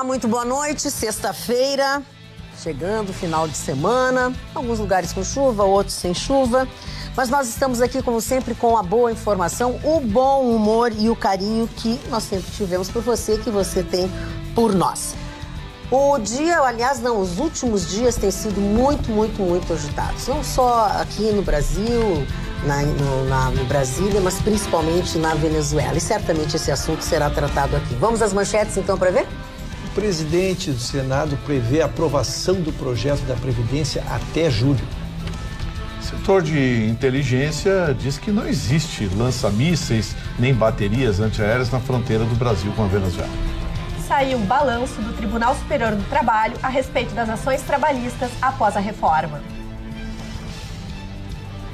Muito boa noite, sexta-feira, chegando, final de semana, alguns lugares com chuva, outros sem chuva, mas nós estamos aqui, como sempre, com a boa informação, o bom humor e o carinho que nós sempre tivemos por você, que você tem por nós. O dia, aliás, não, os últimos dias têm sido muito agitados, não só aqui no Brasil, no Brasília, mas principalmente na Venezuela, e certamente esse assunto será tratado aqui. Vamos às manchetes, então, para ver? O presidente do Senado prevê a aprovação do projeto da Previdência até julho. O setor de inteligência diz que não existe lança-mísseis nem baterias antiaéreas na fronteira do Brasil com a Venezuela. Saiu um balanço do Tribunal Superior do Trabalho a respeito das ações trabalhistas após a reforma.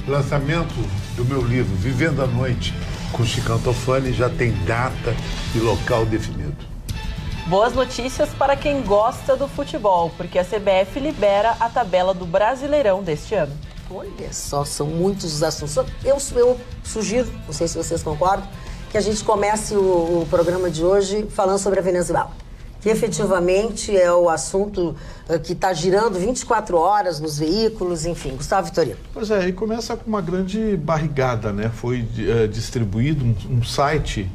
Lançamento do meu livro Vivendo a Noite com Chicão Tofani já tem data e local definido. Boas notícias para quem gosta do futebol, porque a CBF libera a tabela do Brasileirão deste ano. Olha só, são muitos os assuntos. Eu sugiro, não sei se vocês concordam, que a gente comece o programa de hoje falando sobre a Venezuela, que efetivamente é o assunto que está girando 24 horas nos veículos, enfim. Gustavo Vitorino. Pois é, e começa com uma grande barrigada, né? Foi distribuído um site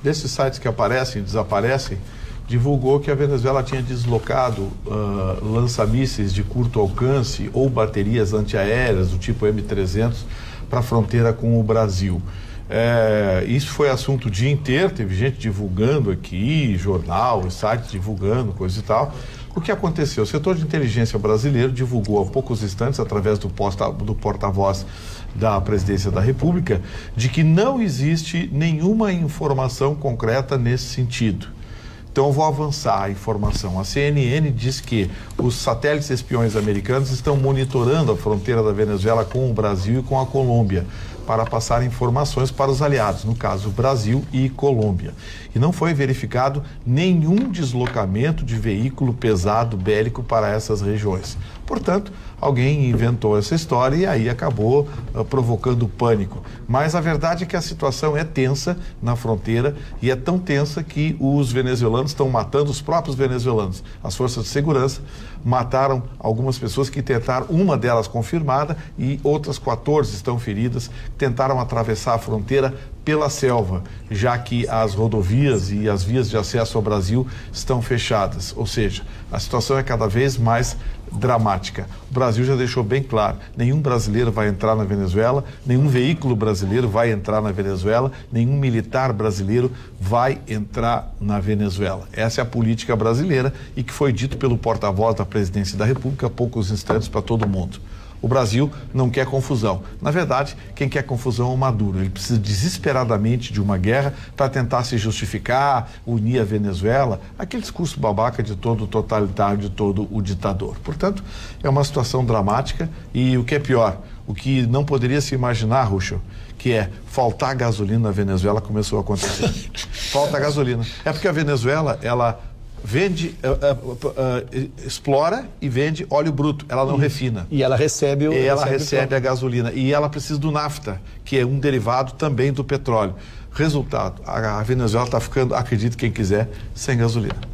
desses sites que aparecem e desaparecem, divulgou que a Venezuela tinha deslocado lança-mísseis de curto alcance ou baterias antiaéreas do tipo M300 para a fronteira com o Brasil. Isso foi assunto o dia inteiro, teve gente divulgando aqui, jornal, sites divulgando, coisa e tal. O que aconteceu? O setor de inteligência brasileiro divulgou há poucos instantes, através do porta-voz da Presidência da República, de que não existe nenhuma informação concreta nesse sentido. Então eu vou avançar a informação. A CNN diz que os satélites espiões americanos estão monitorando a fronteira da Venezuela com o Brasil e com a Colômbia, para passar informações para os aliados, no caso Brasil e Colômbia. E não foi verificado nenhum deslocamento de veículo pesado bélico para essas regiões. Portanto, alguém inventou essa história e aí acabou provocando pânico. Mas a verdade é que a situação é tensa na fronteira e é tão tensa que os venezuelanos estão matando os próprios venezuelanos. As forças de segurança mataram algumas pessoas que tentaram, uma delas confirmada, e outras 14 estão feridas, tentaram atravessar a fronteira pela selva, já que as rodovias e as vias de acesso ao Brasil estão fechadas. Ou seja, a situação é cada vez mais dramática. O Brasil já deixou bem claro, nenhum brasileiro vai entrar na Venezuela, nenhum veículo brasileiro vai entrar na Venezuela, nenhum militar brasileiro vai entrar na Venezuela. Essa é a política brasileira e que foi dito pelo porta-voz da Presidência da República há poucos instantes para todo mundo. O Brasil não quer confusão. Na verdade, quem quer confusão é o Maduro. Ele precisa desesperadamente de uma guerra para tentar se justificar, unir a Venezuela, aquele discurso babaca de todo o totalitário, de todo o ditador. Portanto, é uma situação dramática e o que é pior, o que não poderia se imaginar, Ruschel, que é faltar gasolina na Venezuela, começou a acontecer. Falta gasolina. É porque a Venezuela, ela vende, explora e vende óleo bruto, ela não refina. E ela recebe a gasolina. E ela precisa do nafta, que é um derivado também do petróleo. Resultado, a Venezuela está ficando, acredite quem quiser, sem gasolina.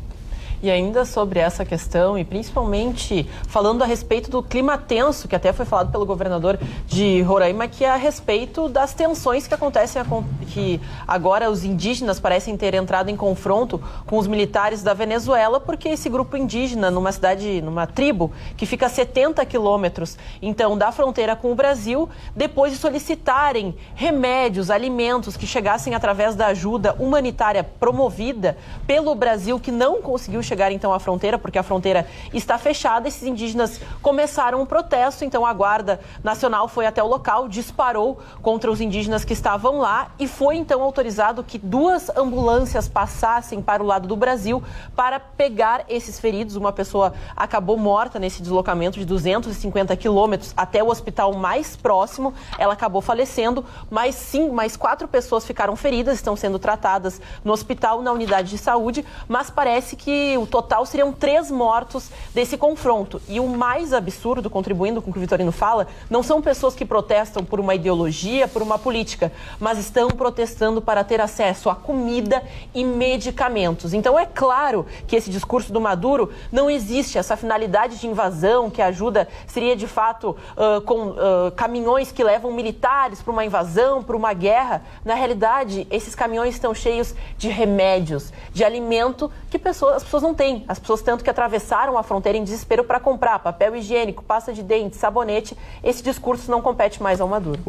E ainda sobre essa questão, e principalmente falando a respeito do clima tenso, que até foi falado pelo governador de Roraima, que é a respeito das tensões que acontecem, que agora os indígenas parecem ter entrado em confronto com os militares da Venezuela, porque esse grupo indígena, numa tribo, que fica a 70 quilômetros, então, da fronteira com o Brasil, depois de solicitarem remédios, alimentos que chegassem através da ajuda humanitária promovida pelo Brasil, que não conseguiu chegar então à fronteira, porque a fronteira está fechada, esses indígenas começaram um protesto, então a Guarda Nacional foi até o local, disparou contra os indígenas que estavam lá e foi então autorizado que 2 ambulâncias passassem para o lado do Brasil para pegar esses feridos. Uma pessoa acabou morta nesse deslocamento de 250 quilômetros até o hospital mais próximo, ela acabou falecendo, mais 4 pessoas ficaram feridas, estão sendo tratadas no hospital, na unidade de saúde, mas parece que o total seriam 3 mortos desse confronto. E o mais absurdo, contribuindo com o que o Vitorino fala, não são pessoas que protestam por uma ideologia, por uma política, mas estão protestando para ter acesso a comida e medicamentos. Então é claro que esse discurso do Maduro não existe. Essa finalidade de invasão que ajuda seria de fato com caminhões que levam militares para uma invasão, para uma guerra. Na realidade, esses caminhões estão cheios de remédios, de alimento que as pessoas não têm. As pessoas tanto que atravessaram a fronteira em desespero para comprar papel higiênico, pasta de dente, sabonete. Esse discurso não compete mais ao Maduro.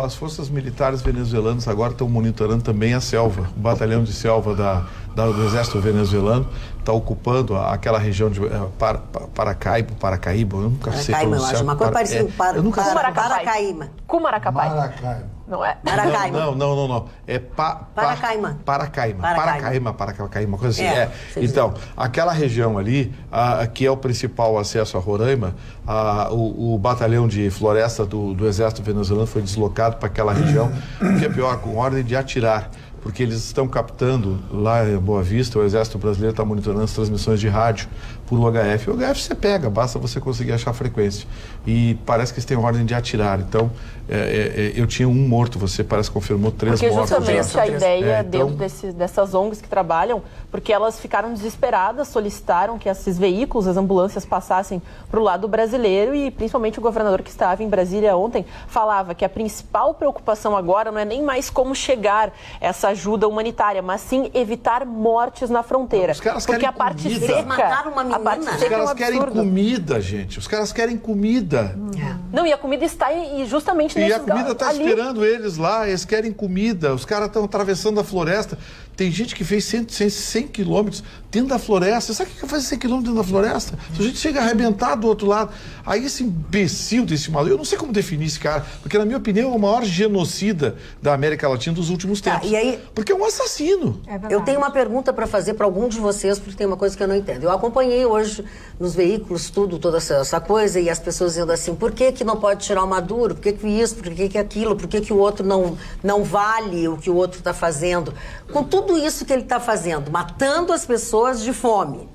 As forças militares venezuelanas agora estão monitorando também a selva. O batalhão de selva do exército venezuelano está ocupando aquela região de Paracaíba, eu nunca sei pronunciar. Eu acho uma coisa parecida com Paracaíba. Cumaracapai. Não é? Paracaíba. Não. É Paracaíba. Paracaíba, uma coisa assim. Então, aquela região ali, que é o principal acesso a Roraima, o batalhão de floresta do exército venezuelano foi deslocado para aquela região, o que é pior, com ordem de atirar. Porque eles estão captando lá em Boa Vista, o Exército Brasileiro está monitorando as transmissões de rádio por UHF. O UHF você pega, basta você conseguir achar a frequência. E parece que eles têm ordem de atirar. Então, eu tinha 1 morto, você parece que confirmou 3 mortos. Porque justamente a ideia dentro dessas ONGs que trabalham, porque elas ficaram desesperadas, solicitaram que esses veículos, as ambulâncias, passassem para o lado brasileiro e principalmente o governador que estava em Brasília ontem falava que a principal preocupação agora não é nem mais como chegar essa ajuda humanitária, mas sim evitar mortes na fronteira. Os caras porque querem a parte comida. seca, Eles mataram uma menina. A parte seca Os caras é um querem absurdo. comida, gente. Os caras querem comida. Não, e a comida está justamente nesses... E a comida está esperando eles lá, eles querem comida. Os caras estão atravessando a floresta. Tem gente que fez 100 quilômetros dentro da floresta. Sabe o que faz 100 quilômetros dentro da floresta? Se a gente chega a arrebentar do outro lado. Aí esse imbecil desse maluco, eu não sei como definir esse cara, porque na minha opinião é o maior genocida da América Latina dos últimos tempos. E aí, porque é um assassino. eu tenho uma pergunta para fazer para algum de vocês, porque tem uma coisa que eu não entendo. Eu acompanhei hoje nos veículos toda essa coisa, e as pessoas dizendo assim, por que não pode tirar o Maduro? Por que isso? Por que aquilo? Por que o outro não vale o que o outro está fazendo? Com tudo isso que ele está fazendo, matando as pessoas de fome,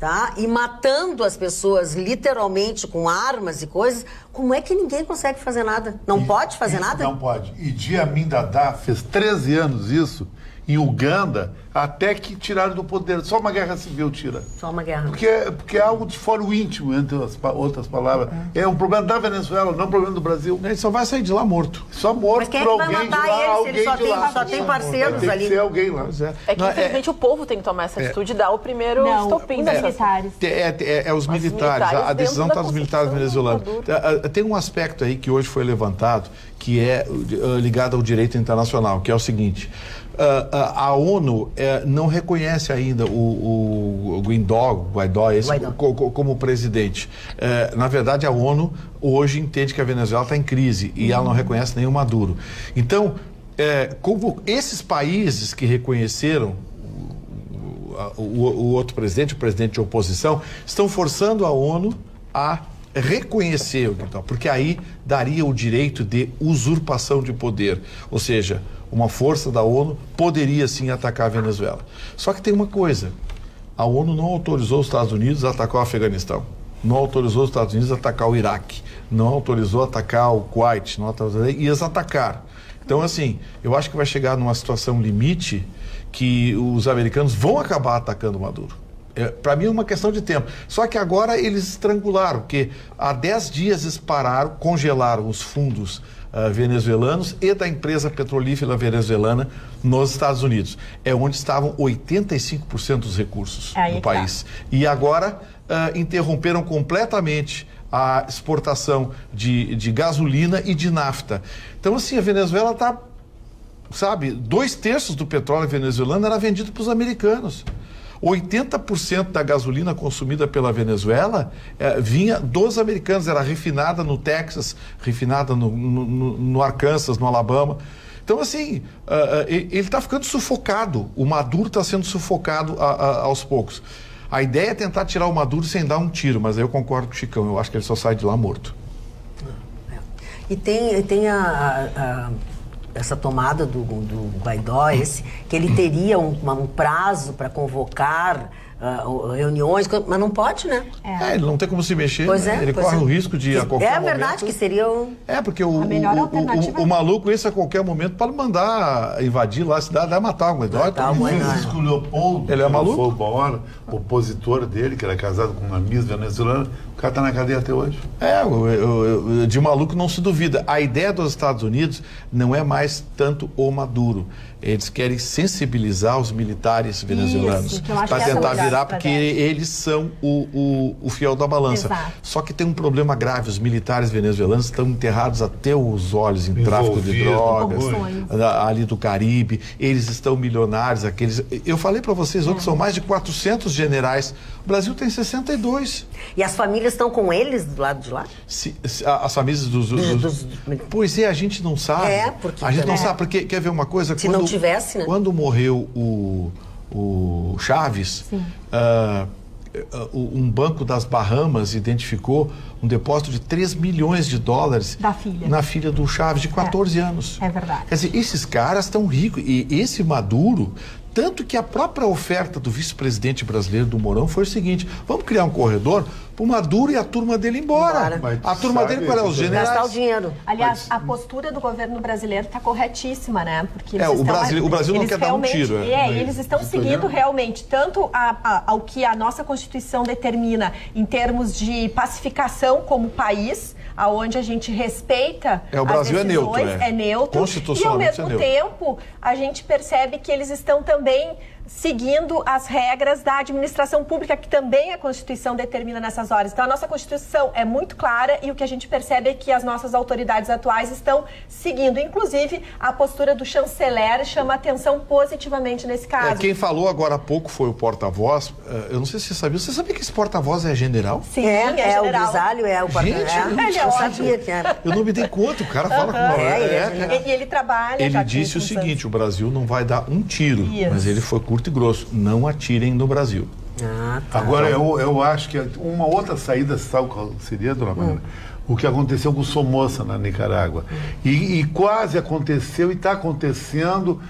tá? E matando as pessoas literalmente com armas e coisas, como é que ninguém consegue fazer nada? Não pode fazer nada? Não pode. Idi Amin Dada fez 13 anos isso em Uganda, até que tiraram do poder. Só uma guerra civil tira. Só uma guerra. Porque é algo de fora o íntimo, entre outras palavras. É um problema da Venezuela, não um problema do Brasil. Ele só vai sair de lá morto. Só morto. Mas quem é que vai matar ele se ele só tem parceiros tem ali? Que ser alguém lá. É que, infelizmente, o povo tem que tomar essa atitude e dar o primeiro estopim os militares. Os militares. A decisão está dos militares venezuelanos. Tem um aspecto aí que hoje foi levantado, que é ligado ao direito internacional, que é o seguinte... a ONU não reconhece ainda o Guaidó como presidente. Na verdade, a ONU hoje entende que a Venezuela está em crise e ela não reconhece nem o Maduro. Então, como esses países que reconheceram o outro presidente, o presidente de oposição, estão forçando a ONU a reconhecer o Guaidó, porque aí daria o direito de usurpação de poder, ou seja, uma força da ONU poderia sim atacar a Venezuela. Só que tem uma coisa, a ONU não autorizou os Estados Unidos a atacar o Afeganistão, não autorizou os Estados Unidos a atacar o Iraque, não autorizou a atacar o Kuwait, não autorizou, e eles atacaram. Então, assim, eu acho que vai chegar numa situação limite que os americanos vão acabar atacando o Maduro. Para mim é uma questão de tempo. Só que agora eles estrangularam, porque há 10 dias eles congelaram os fundos venezuelanos e da empresa petrolífera venezuelana nos Estados Unidos. É onde estavam 85% dos recursos do país. E agora interromperam completamente a exportação de gasolina e de nafta. Então, assim, a Venezuela está, sabe, 2/3 do petróleo venezuelano era vendido para os americanos. 80% da gasolina consumida pela Venezuela vinha dos americanos, era refinada no Texas, refinada no Arkansas, no Alabama. Então, assim, ele está ficando sufocado, o Maduro está sendo sufocado aos poucos. A ideia é tentar tirar o Maduro sem dar um tiro, mas aí eu concordo com o Chicão, eu acho que ele só sai de lá morto. E tem essa tomada do Guaidó, que ele teria um prazo para convocar reuniões, mas não pode, né? Ele não tem como se mexer, Pois né? é, Ele pois corre é. o risco de a qualquer momento... É verdade que seria um... Porque A melhor alternativa o maluco, esse a qualquer momento, pode mandar invadir lá a cidade, vai matar o Guaidó. Francisco Leopoldo, Ele é maluco? Foi o maior opositor dele, que era casado com uma Miss venezuelana, o cara está na cadeia até hoje. De maluco não se duvida. A ideia dos Estados Unidos não é mais tanto o Maduro. Eles querem sensibilizar os militares venezuelanos para tentar virar, porque eles são o fiel da balança. Exato. Só que tem um problema grave, os militares venezuelanos estão enterrados até os olhos em tráfico de drogas, ali do Caribe, eles estão milionários, eu falei para vocês outros, são mais de 400 generais, o Brasil tem 62. E as famílias estão com eles do lado de lá? As famílias dos... Pois é, a gente não sabe. Porque... A gente não sabe, porque, quer ver uma coisa? Se não tivesse, né? Quando morreu o Chaves, um banco das Bahamas identificou um depósito de 3 milhões de dólares na filha do Chaves, de 14 anos. É verdade. Quer dizer, esses caras estão ricos. E esse Maduro... Tanto que a própria oferta do vice-presidente brasileiro, do Mourão, foi o seguinte: vamos criar um corredor para o Maduro e a turma dele ir embora. A turma dele para os generais. Gastar o dinheiro. Aliás, a postura do governo brasileiro está corretíssima, né? Porque eles o Brasil não quer dar um tiro. Eles estão seguindo realmente tanto ao que a nossa Constituição determina em termos de pacificação como país, aonde a gente respeita o Brasil as decisões, é neutro. Constitucionalmente. E ao mesmo tempo, a gente percebe que eles estão também seguindo as regras da administração pública, que também a Constituição determina nessas horas. Então, a nossa Constituição é muito clara e o que a gente percebe é que as nossas autoridades atuais estão seguindo. Inclusive, a postura do chanceler chama atenção positivamente nesse caso. Quem falou agora há pouco foi o porta-voz. Eu não sei se você sabia. Você sabia que esse porta-voz é general? Sim, é general. O Grisalho é o porta-voz. Eu sabia que era. Eu não me dei conta. O cara fala com uma... E ele trabalha... Ele disse o seguinte: o Brasil não vai dar um tiro. Mas ele foi curto e grosso. Não atirem no Brasil. Agora, eu acho que uma outra saída, sabe qual seria, dona Maria? O que aconteceu com o Somoza na Nicarágua. E quase aconteceu e está acontecendo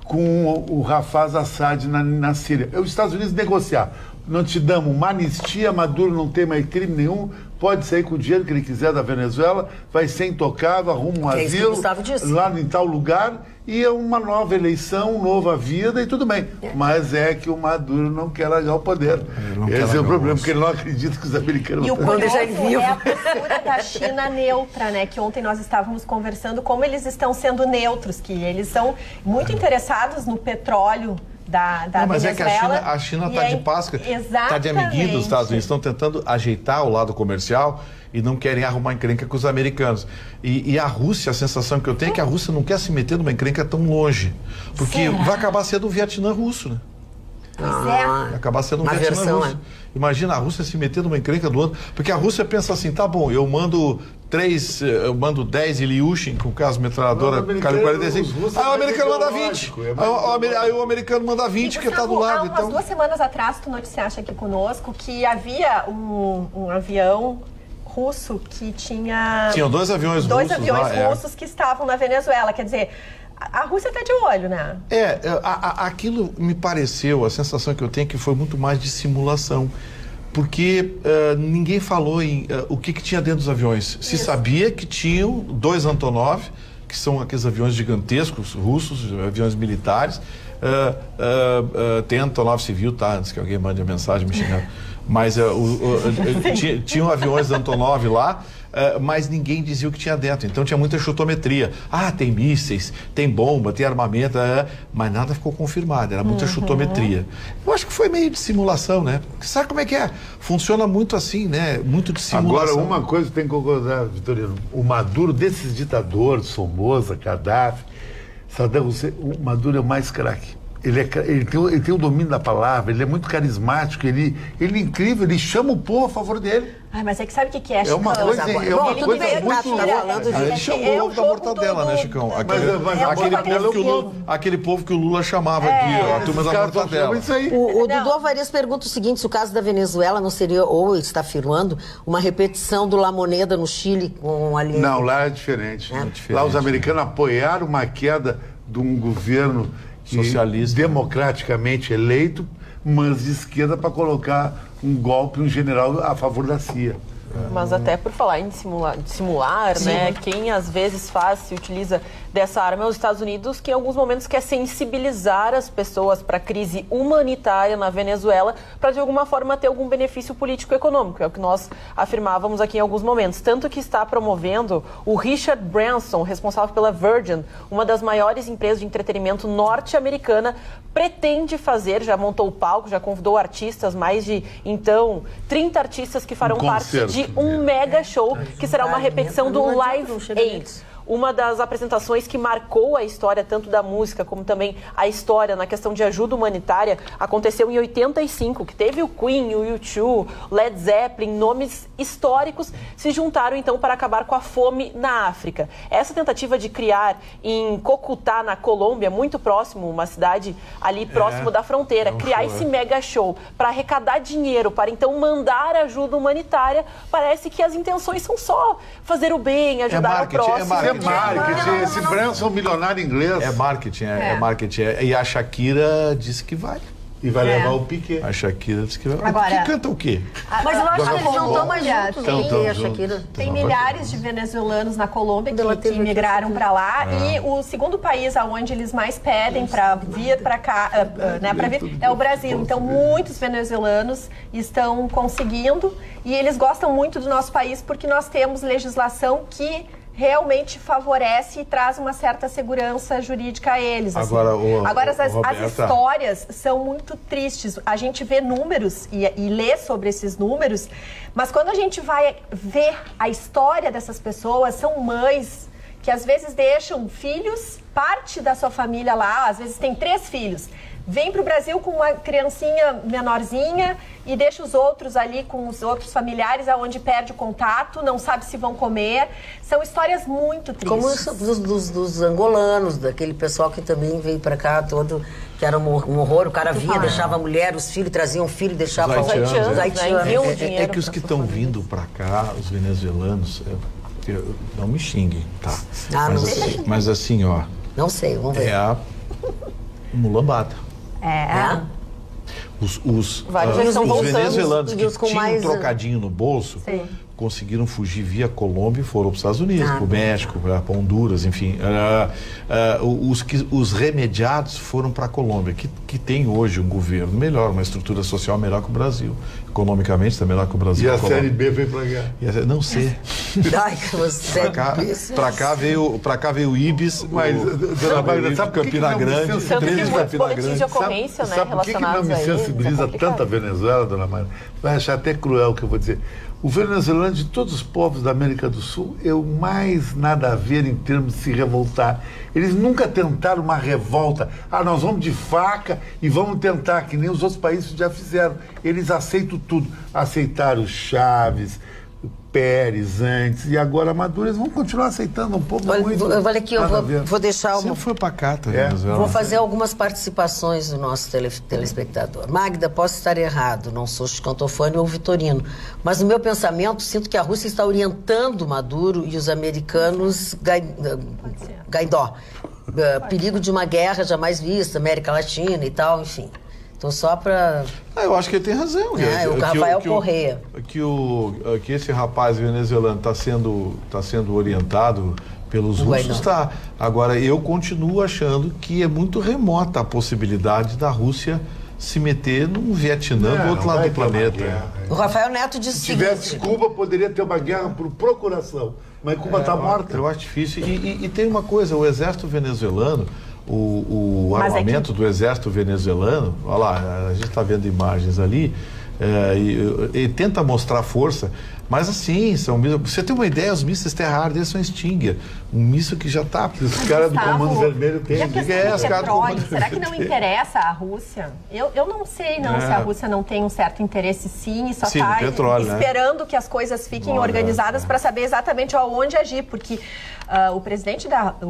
com o Hafez Assad na Síria. Os Estados Unidos negociar. Não te damos uma anistia, Maduro não tem mais crime nenhum, pode sair com o dinheiro que ele quiser da Venezuela, vai ser intocável, arruma um asilo lá em tal lugar e é uma nova eleição, nova vida e tudo bem. Mas é que o Maduro não quer largar o poder. Esse é o problema, porque ele não acredita que os americanos vão deixar ele vivo. É a postura da China neutra, né? Que ontem nós estávamos conversando como eles estão sendo neutros, que eles são muito interessados no petróleo da mas Venezuela. É que a China está de pasca, está de amiguinho dos Estados Unidos, estão tentando ajeitar o lado comercial e não querem arrumar encrenca com os americanos. E a Rússia, a sensação que eu tenho é que a Rússia não quer se meter numa encrenca tão longe, porque vai acabar sendo o Vietnã russo, né? Vai acabar sendo um Vietnã russo. Imagina a Rússia se meter numa encrenca do outro, porque a Rússia pensa assim: tá bom, eu mando 10 Ilyushin com caso metralhadora calibre 45. O americano manda 20. Aí o americano manda 20, que está do lado. Há umas 2 semanas atrás, tu noticiaste aqui conosco que havia um avião russo que tinha... Tinham 2 aviões russos. 2 aviões russos que estavam na Venezuela. Quer dizer, a Rússia está de olho, né? Aquilo me pareceu, a sensação que eu tenho é que foi muito mais de simulação. Porque ninguém falou em o que tinha dentro dos aviões. Se sabia que tinham 2 Antonov, que são aqueles aviões gigantescos russos, aviões militares. Tem Antonov civil, tá? Antes que alguém mande a mensagem me xingando. Mas tinham aviões Antonov lá, mas ninguém dizia o que tinha dentro. Então tinha muita chutometria. Tem mísseis, tem bomba, tem armamento, mas nada ficou confirmado, era muita chutometria. Eu acho que foi meio de simulação, né? Sabe como é que é? Funciona muito assim, né? Muito de simulação. Agora, uma coisa que tem que concordar, Vitorino: o Maduro desses ditadores, Somoza, Gaddafi, Saddam Hussein, o Maduro é o mais craque. Ele tem o domínio da palavra, ele é muito carismático, ele é incrível, ele chama o povo a favor dele. Mas é que sabe o que é, Chicão? É uma coisa muito louca. Ele chamou o ovo da mortadela, né, Chicão? Aquele povo que o Lula chamava aqui, a turma da mortadela. O Dudu Alvarenga pergunta o seguinte: se o caso da Venezuela não seria, ou está afirmando, uma repetição do La Moneda no Chile com ali... Não, lá é diferente. Lá os americanos apoiaram uma queda de um governo socialista, democraticamente eleito, mas de esquerda para colocar um golpe, um general a favor da CIA. Mas até por falar em simular, né? Quem às vezes se utiliza dessa arma é os Estados Unidos, que em alguns momentos quer sensibilizar as pessoas para a crise humanitária na Venezuela, para de alguma forma ter algum benefício político-econômico. É o que nós afirmávamos aqui em alguns momentos. Tanto que está promovendo o Richard Branson, responsável pela Virgin, uma das maiores empresas de entretenimento norte-americana, pretende fazer, já montou o palco, já convidou artistas, mais de, 30 artistas que farão parte de um mega show, que será uma repetição do Live Aid. Uma das apresentações que marcou a história, tanto da música como também a história na questão de ajuda humanitária, aconteceu em 85, que teve o Queen, o U2, Led Zeppelin, nomes históricos, se juntaram então para acabar com a fome na África. Essa tentativa de criar em Cocutá, na Colômbia, muito próximo, uma cidade ali próximo da fronteira, criar esse mega show para arrecadar dinheiro, para então mandar ajuda humanitária, parece que as intenções são só fazer o bem, ajudar o próximo. Marketing, esse Branson milionário inglês. É marketing, é marketing. E a Shakira disse que vai. E vai levar o Piquet. A Shakira disse que vai. Agora, o Piquet canta o quê? Mas eu acho que eles não estão mais juntos, tem a Shakira. Tem milhares de venezuelanos na Colômbia que migraram para lá. E o segundo país aonde eles mais pedem para vir para cá, é o Brasil. Então, muitos venezuelanos estão conseguindo. E eles gostam muito do nosso país porque nós temos legislação que realmente favorece e traz uma certa segurança jurídica a eles. Assim. Agora as histórias são muito tristes. A gente vê números e lê sobre esses números, mas quando a gente vai ver a história dessas pessoas, são mães que às vezes deixam filhos, parte da sua família lá, às vezes tem 3 filhos. Vem para o Brasil com uma criancinha menorzinha e deixa os outros ali com os outros familiares, aonde perde o contato, não sabe se vão comer. São histórias muito tristes. Como dos angolanos, daquele pessoal que também veio para cá todo, que era um horror. O cara vinha, deixava a mulher, os filhos, traziam o filho e deixava os haitianos. Haitianos. É que os que estão vindo para cá, os venezuelanos, não me xinguem, tá? Mas assim, ó. Não sei, vamos ver. É a mulambada. Os venezuelanos que tinham um trocadinho no bolso conseguiram fugir via Colômbia e foram para os Estados Unidos, para o México, para Honduras, enfim. Os remediados foram para a Colômbia, que tem hoje um governo melhor, uma estrutura social melhor que o Brasil. Economicamente está melhor que o Brasil. E a Série B veio para cá? Não sei. Para cá veio o Ibis, mas Dona Magda, sabe Campina Grande, 13 Campina Grande. De ocorrência, sabe por que não me sensibiliza tanto a Venezuela, Dona Magda? Vai achar até cruel o que eu vou dizer. O venezuelano, de todos os povos da América do Sul, é o mais nada a ver em termos de se revoltar. Eles nunca tentaram uma revolta. Nós vamos de faca e vamos tentar, que nem os outros países já fizeram. Eles aceitam tudo. Aceitaram Chaves, Pérez antes, e agora Maduro, eles vão continuar aceitando um pouco muito. Olha aqui, eu vou deixar uma... Você foi para cá, tá? Vou fazer algumas participações do nosso telespectador. Magda, posso estar errado, não sou chicantofone ou vitorino, mas no meu pensamento, sinto que a Rússia está orientando Maduro e os americanos gaidó. Perigo de uma guerra jamais vista, América Latina e tal, enfim. Então, só para... eu acho que ele tem razão. O Rafael Correia. Que esse rapaz venezuelano está sendo orientado pelos russos, tá. Agora, eu continuo achando que é muito remota a possibilidade da Rússia se meter num Vietnã do outro lado do planeta. O Rafael Neto disse o seguinte... Se tivesse Cuba, poderia ter uma guerra por procuração. Mas Cuba está morta. Eu acho difícil. E tem uma coisa, o exército venezuelano... O armamento do exército venezuelano, olha lá, a gente está vendo imagens ali, e tenta mostrar força, mas assim, você tem uma ideia, os mísseis terra-ar deles são Stinger, um míssil que já está... Os caras do Comando Vermelho têm... Será que não interessa à Rússia? Eu não sei se a Rússia não tem um certo interesse sim, e só está esperando que as coisas fiquem organizadas para saber exatamente aonde agir, porque o presidente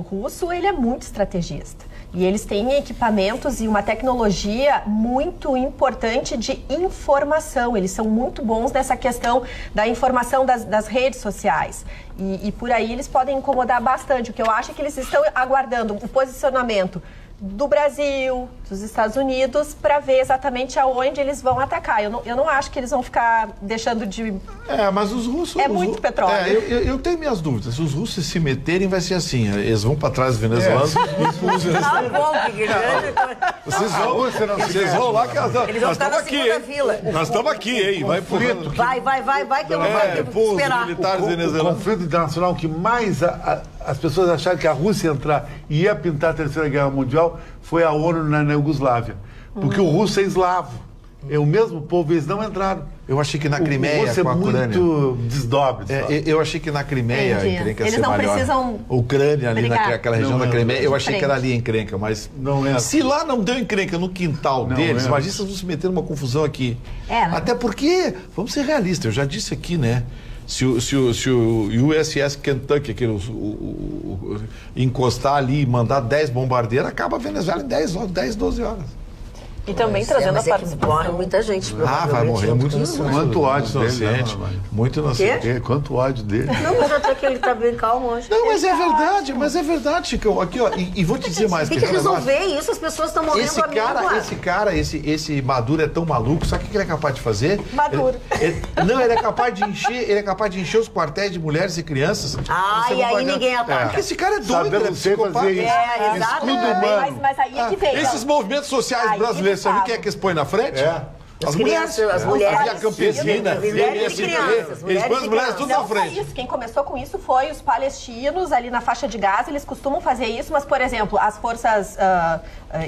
russo, ele é muito estrategista. E eles têm equipamentos e uma tecnologia muito importante de informação. Eles são muito bons nessa questão da informação das redes sociais. E por aí eles podem incomodar bastante. O que eu acho é que eles estão aguardando o posicionamento do Brasil, dos Estados Unidos, para ver exatamente aonde eles vão atacar. Eu não acho que eles vão ficar deixando de... Mas os russos... muito petróleo. Eu tenho minhas dúvidas. Se os russos se meterem, vai ser assim. Eles vão para trás dos venezuelanos e pulsam. Vocês vão lá que eles vão ficar na segunda fila. Nós estamos aqui, hein? Vai empurrando. Vai que eu não vou esperar. Militares O venezuelanos. conflito internacional que mais as pessoas acharam que a Rússia ia entrar e ia pintar a Terceira Guerra Mundial foi a ONU na Iugoslávia. Porque o russo é eslavo. É o mesmo povo, eles não entraram. Eu achei que na Crimeia, o russo é com a Ucrânia... muito desdobre. Eu achei que na Crimeia a encrenca ia Eles ser não maior. precisam Ucrânia, ali brigar. naquela região Não, da Crimeia, eu achei diferente. que era ali a encrenca, mas... Não é. Se lá não deu encrenca no quintal deles, imagina se eles vão se meter numa confusão aqui. Até porque, vamos ser realistas, eu já disse aqui, né? Se o USS Kentucky, encostar ali e mandar 10 bombardeiros, acaba a Venezuela em 10, 12 horas. E também trazendo a participação. Morre muita gente. Vai morrer muito Quanto ódio dele, muito inocente. Quanto ódio dele. Não, mas até que ele tá bem calmo hoje. Não, mas é verdade, Chico. Aqui, ó, e vou te dizer mais. Tem que resolver isso, as pessoas estão morrendo Esse Maduro é tão maluco, sabe o que ele é capaz de fazer? Maduro. Ele é capaz de encher os quartéis de mulheres e crianças. E aí ninguém ataca. Esse cara é doido, Sabendo ele é psicopata. fazer isso. Exato. Escudo humano. Mas aí é que vem. Esses movimentos sociais Aí brasileiros, que sabe fala. quem é que expõe na frente? As mulheres. A campesina, mulheres e crianças. eles põem as mulheres tudo na Não só frente. isso, quem começou com isso foi os palestinos ali na faixa de Gaza, eles costumam fazer isso, mas, por exemplo, as forças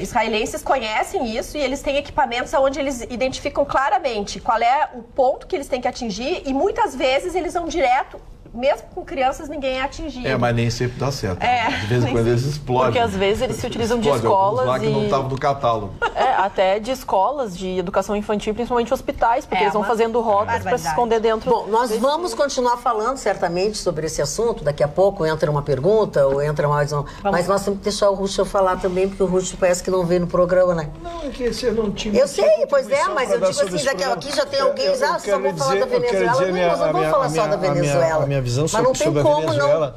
israelenses conhecem isso e eles têm equipamentos onde eles identificam claramente qual é o ponto que eles têm que atingir e muitas vezes eles vão direto. Mesmo com crianças, ninguém é atingido. Mas nem sempre dá certo. De vez em quando eles explodem. Porque às vezes eles se utilizam de Explodem, escolas lá que não estavam no catálogo. Até de escolas de educação infantil, principalmente hospitais, porque eles vão uma fazendo rotas para se esconder dentro. Bom, nós vamos continuar falando certamente sobre esse assunto. Daqui a pouco entra uma pergunta ou entra mais um. Mas nós temos que deixar o Russo falar também, porque o Russo parece que não veio no programa, né? Não, é que você não tinha... Eu sei, pois é, mas eu digo assim, daqui aqui já tem alguém só vou falar da Venezuela. Não, nós não vamos falar só da Venezuela. A minha visão mas não tem sobre a como Venezuela...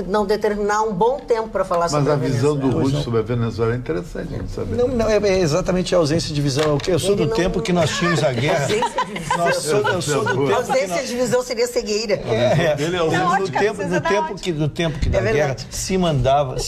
não determinar um bom tempo para falar sobre a Venezuela. Mas a visão do Russo sobre a Venezuela é interessante a gente saber. Não, é exatamente a ausência de visão. Eu sou do tempo que nós tínhamos a guerra. Ausência de visão. Eu sou do tempo Ausência de visão seria cegueira. No tempo que da guerra se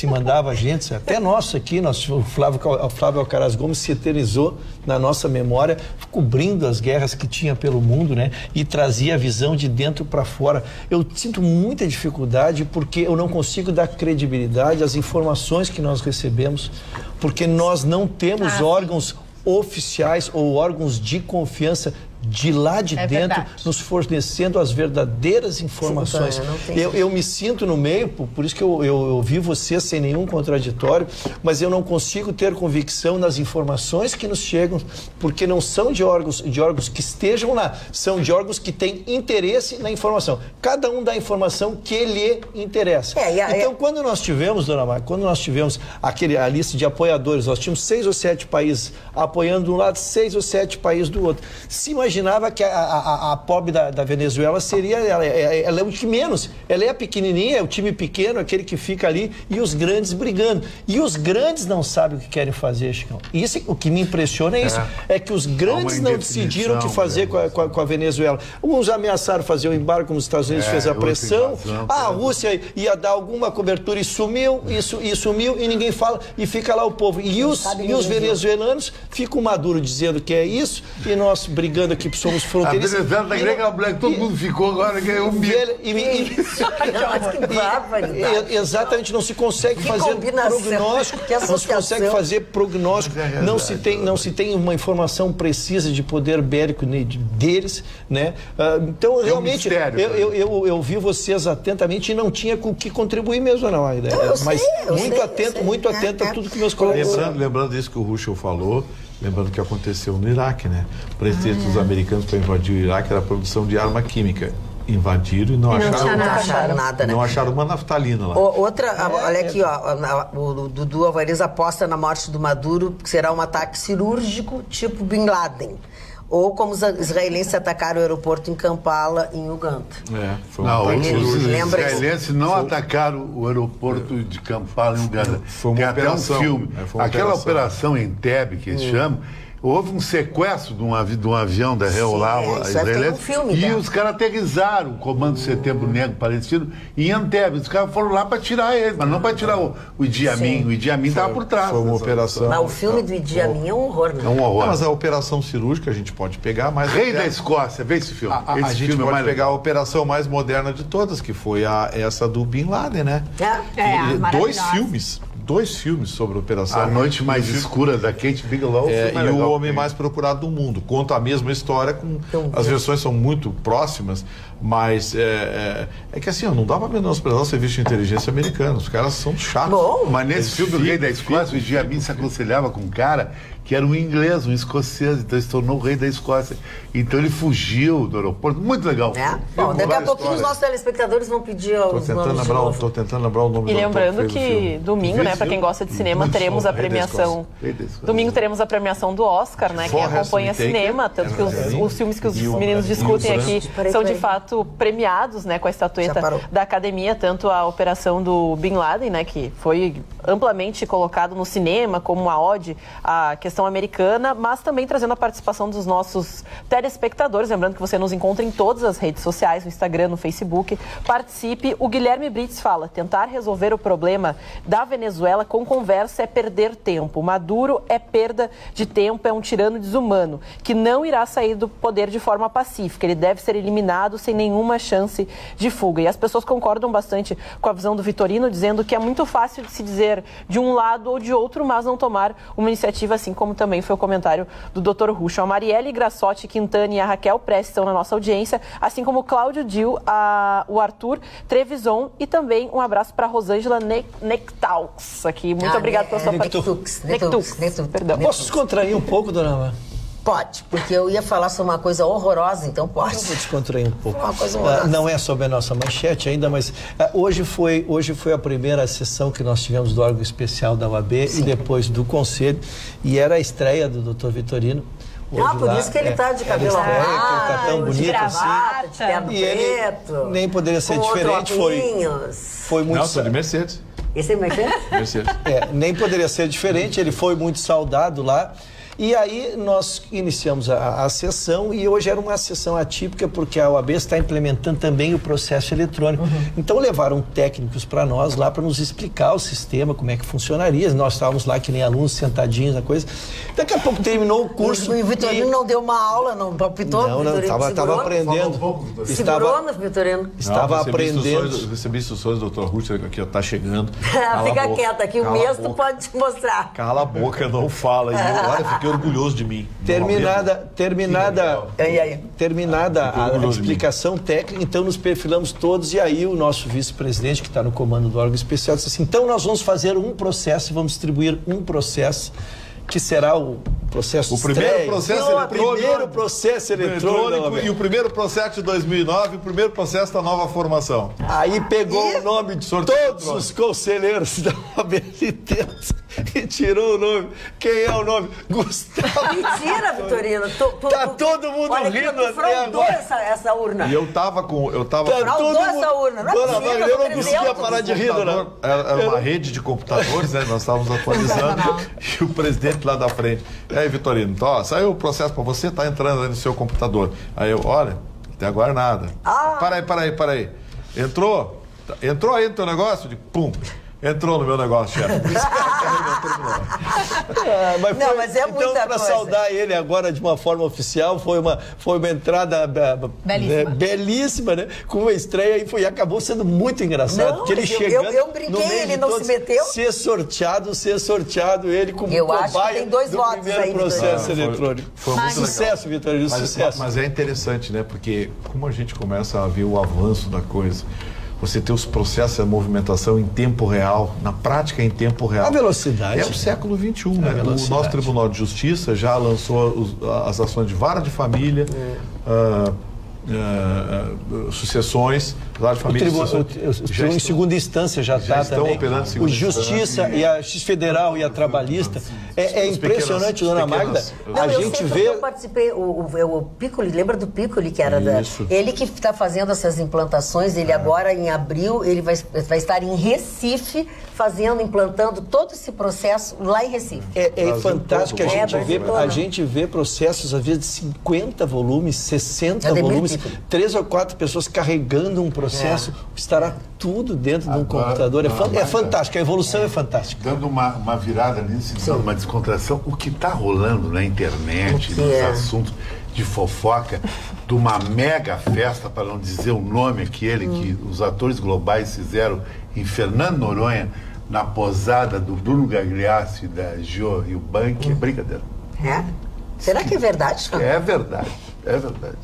mandava gente, até nós aqui, o Flávio Alcaraz Gomes se eternizou na nossa memória, cobrindo as guerras que tinha pelo mundo, né? E trazia a visão de dentro para fora. Eu sinto muita dificuldade porque eu não consigo dar credibilidade às informações que nós recebemos, porque nós não temos órgãos oficiais ou órgãos de confiança de lá de dentro, nos fornecendo as verdadeiras informações. Eu me sinto no meio, por isso que eu vi você sem nenhum contraditório, mas eu não consigo ter convicção nas informações que nos chegam, porque não são de órgãos que estejam lá, são de órgãos que têm interesse na informação. Cada um dá a informação que lhe interessa. Então, quando nós tivemos, dona Mar, a lista de apoiadores, nós tínhamos 6 ou 7 países apoiando de um lado, 6 ou 7 países do outro. Se imaginava que a pobre da Venezuela seria, ela é o que menos, ela é a pequenininha, é o time pequeno, aquele que fica ali, e os grandes brigando. E os grandes não sabem o que querem fazer, Chicão. Isso, o que me impressiona é isso, é que os grandes não decidiram o que fazer com a Venezuela. Uns ameaçaram fazer o embargo, como os Estados Unidos fez a pressão, a Rússia ia dar alguma cobertura e sumiu, e ninguém fala, e fica lá o povo. E os venezuelanos ficam Maduro dizendo que é isso, e nós brigando aqui, somos fronteiristas. A Venezuela da grega black, todo mundo ficou agora, que é um exatamente, não se consegue fazer prognóstico, não se consegue fazer prognóstico, não se tem uma informação precisa de poder bélico deles, né? Então, realmente, eu vi vocês atentamente e não tinha com o que contribuir mesmo, não, ainda. Mas muito atento a tudo que meus colegas... Lembrando isso que o Ruschel falou, lembrando o que aconteceu no Iraque, né? O pretexto dos americanos para invadir o Iraque era a produção de arma química. Invadiram e não acharam nada, né? Não acharam uma naftalina lá. Olha aqui, o Dudu Alvarez aposta na morte do Maduro, que será um ataque cirúrgico tipo Bin Laden. ou como os israelenses atacaram o aeroporto em Kampala, em Uganda. Foi Não, os Lembra israelenses não atacaram o aeroporto de Kampala, em Uganda. Foi uma Tem operação. até um filme. Aquela operação Entebbe, que eles chamam, houve um sequestro de um avião da Reolá israelense, filme, e tá? os caras aterrizaram o Comando Setembro Negro Palestino em Entebbe. Os caras foram lá para tirar ele, mas não para tirar o Idi Amin. O Idi Amin estava por trás. Foi uma operação. Mas o filme do Idi Amin é um horror, né? É um horror. Mas a operação cirúrgica a gente pode pegar, mas Rei da Escócia, vê esse filme. a Esse gente filme pode mais pegar a operação mais moderna de todas, que foi essa do Bin Laden, né? E dois filmes sobre a operação. A Noite Mais Escura, da Kate Bigelow. E O Homem Mais Procurado do Mundo. Conta a mesma história, as versões são muito próximas, mas é que assim, não dá para menosprezar o serviço de inteligência americano. Os caras são chatos. Bom, mas nesse filme do Rei da Escócia, o Idi Amin se aconselhava com um cara que era um inglês, um escocês, então ele se tornou o Rei da Escócia. Então ele fugiu do aeroporto. Muito legal. Bom, daqui a pouquinho os nossos telespectadores vão pedir os nomes de novo. Estou tentando lembrar o nome E do lembrando ator que fez o que filme. domingo, né, para quem gosta de cinema, teremos a premiação. Domingo teremos a premiação do Oscar, né? Quem acompanha cinema, tanto que os filmes que os meninos discutem aqui são de fato premiados, né, com a estatueta da Academia, tanto a operação do Bin Laden, né, que foi amplamente colocado no cinema como uma ode à questão americana, mas também trazendo a participação dos nossos telespectadores. Lembrando que você nos encontra em todas as redes sociais, no Instagram, no Facebook. Participe. O Guilherme Brits fala: tentar resolver o problema da Venezuela com conversa é perder tempo. Maduro é perda de tempo, é um tirano desumano, que não irá sair do poder de forma pacífica. Ele deve ser eliminado sem nenhuma chance de fuga. E as pessoas concordam bastante com a visão do Vitorino, dizendo que é muito fácil de se dizer de um lado ou de outro, mas não tomar uma iniciativa, assim como também foi o comentário do Dr. Rucho. A Marielle Grassotti Quintana e a Raquel Prestes estão na nossa audiência, assim como o Cláudio Dil, o Arthur Trevisan e também um abraço para a Rosângela Nectaux aqui. Muito obrigada pela sua participação. Nectux, perdão. Posso descontrair um pouco, dona Ana? Pode, porque eu ia falar sobre uma coisa horrorosa, então pode. Eu vou descontrair um pouco. Uma coisa horrorosa. Não é sobre a nossa manchete ainda, mas hoje foi a primeira sessão que nós tivemos do órgão especial da OAB e depois do Conselho, e era a estreia do Dr. Vitorino. Por isso que ele está de cabelo ele tá tão bonito de gravata, assim. de terno preto. Nem poderia ser diferente, foi muito... Não, de Mercedes. Esse é Mercedes? Mercedes. Nem poderia ser diferente, ele foi muito saudado lá. E aí nós iniciamos a sessão e hoje era uma sessão atípica porque a OAB está implementando também o processo eletrônico. Então levaram técnicos para nós lá para nos explicar o sistema, como é que funcionaria. Nós estávamos lá que nem alunos sentadinhos na coisa. Daqui a pouco terminou o curso. E o Vitorino não deu uma aula, não palpitou? Não, estava aprendendo. Segurou no Vitorino? Estava aprendendo. Recebi instruções do Dr. Ruth, que está chegando. Fica quieta aqui, o mesmo pode te mostrar. Cala a boca, não fala. Olha, fiquei orgulhoso de mim. Terminada a explicação técnica, então nos perfilamos todos e aí o nosso vice-presidente, que está no comando do órgão especial, disse assim: então nós vamos fazer um processo, vamos distribuir um processo que será o processo primeiro processo eletrônico e o primeiro processo de 2009, o primeiro processo da nova formação. Aí pegou o nome de todos os conselheiros da OAB e tirou o nome. Quem é o nome? Gustavo. Mentira, Vitorino. Tá todo mundo rindo até agora. Essa urna. E eu tava fraudou essa urna. Dona Maria, eu não conseguia parar de rir, dona. Era uma rede de computadores, né? Nós estávamos atualizando e o presidente lá da frente: e aí, Vitorino, então, ó, saiu o processo para você, tá entrando aí no seu computador. Aí eu: olha, até agora nada. Para aí. Entrou aí no teu negócio? De pum. Entrou no meu negócio, chefe. Mas é muita coisa. Para saudar ele agora de uma forma oficial, foi uma entrada belíssima, né? Com uma estreia e acabou sendo muito engraçado. Porque ele chegando, eu brinquei, ele não se meteu. Ser sorteado, ele como eu acho que tem 2 votos primeiro aí, processo eletrônico. Foi muito sucesso, Vitorino, sucesso. Mas é interessante, né? Porque como a gente começa a ver o avanço da coisa, você ter os processos de movimentação em tempo real, na prática em tempo real. A velocidade. É o século XXI, né? O nosso Tribunal de Justiça já lançou as ações de vara de família, sucessões, Tribunal de Família em segunda instância já está também. O Justiça e a Justiça Federal e a Trabalhista. É impressionante, dona Magda. Não, a gente vê. Eu participei, o Piccoli, lembra do Piccoli, que era ele que está fazendo essas implantações, ele agora em abril, ele vai estar em Recife implantando todo esse processo lá em Recife. É fantástico que a gente vê processos, às vezes, de 50 volumes, 60 volumes, 3 ou 4 pessoas carregando um processo, estará tudo dentro de um computador. É fantástico, a evolução é fantástica. Dando uma virada nisso, uma descontração, o que está rolando na internet, nos assuntos de fofoca, de uma mega festa, para não dizer o nome aquele que os atores globais fizeram em Fernando Noronha, na posada do Bruno Gagliasso e da Jo e o Bank, é brincadeira. Será que é verdade? É verdade. É verdade.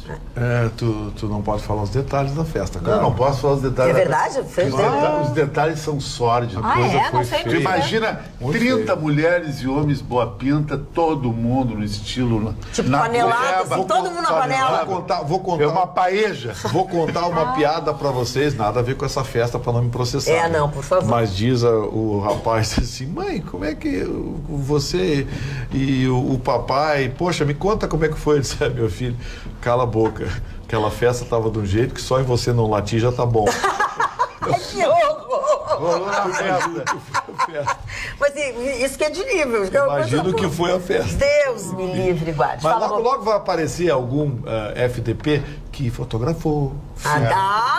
Tu não pode falar os detalhes da festa, cara. Não posso falar os detalhes. É verdade? Os detalhes são sórdidos. Não sei. Tu imagina 30 mulheres e homens boa pinta, todo mundo no estilo... Tipo panelada, assim, todo mundo na panela. Vou contar. É uma paeja. Vou contar uma piada pra vocês, nada a ver com essa festa, pra não me processar. Não, por favor. Mas diz o rapaz assim, mãe, como é que você e o papai... Poxa, me conta como é que foi. Ele disse, meu filho, cala a boca. Aquela festa tava de um jeito que só em você não latir já tá bom. Que horror! Rolou na festa. Mas isso que é de nível. Imagino que foi a festa. Deus me livre, Guardi. Mas logo vai aparecer algum FDP que fotografou.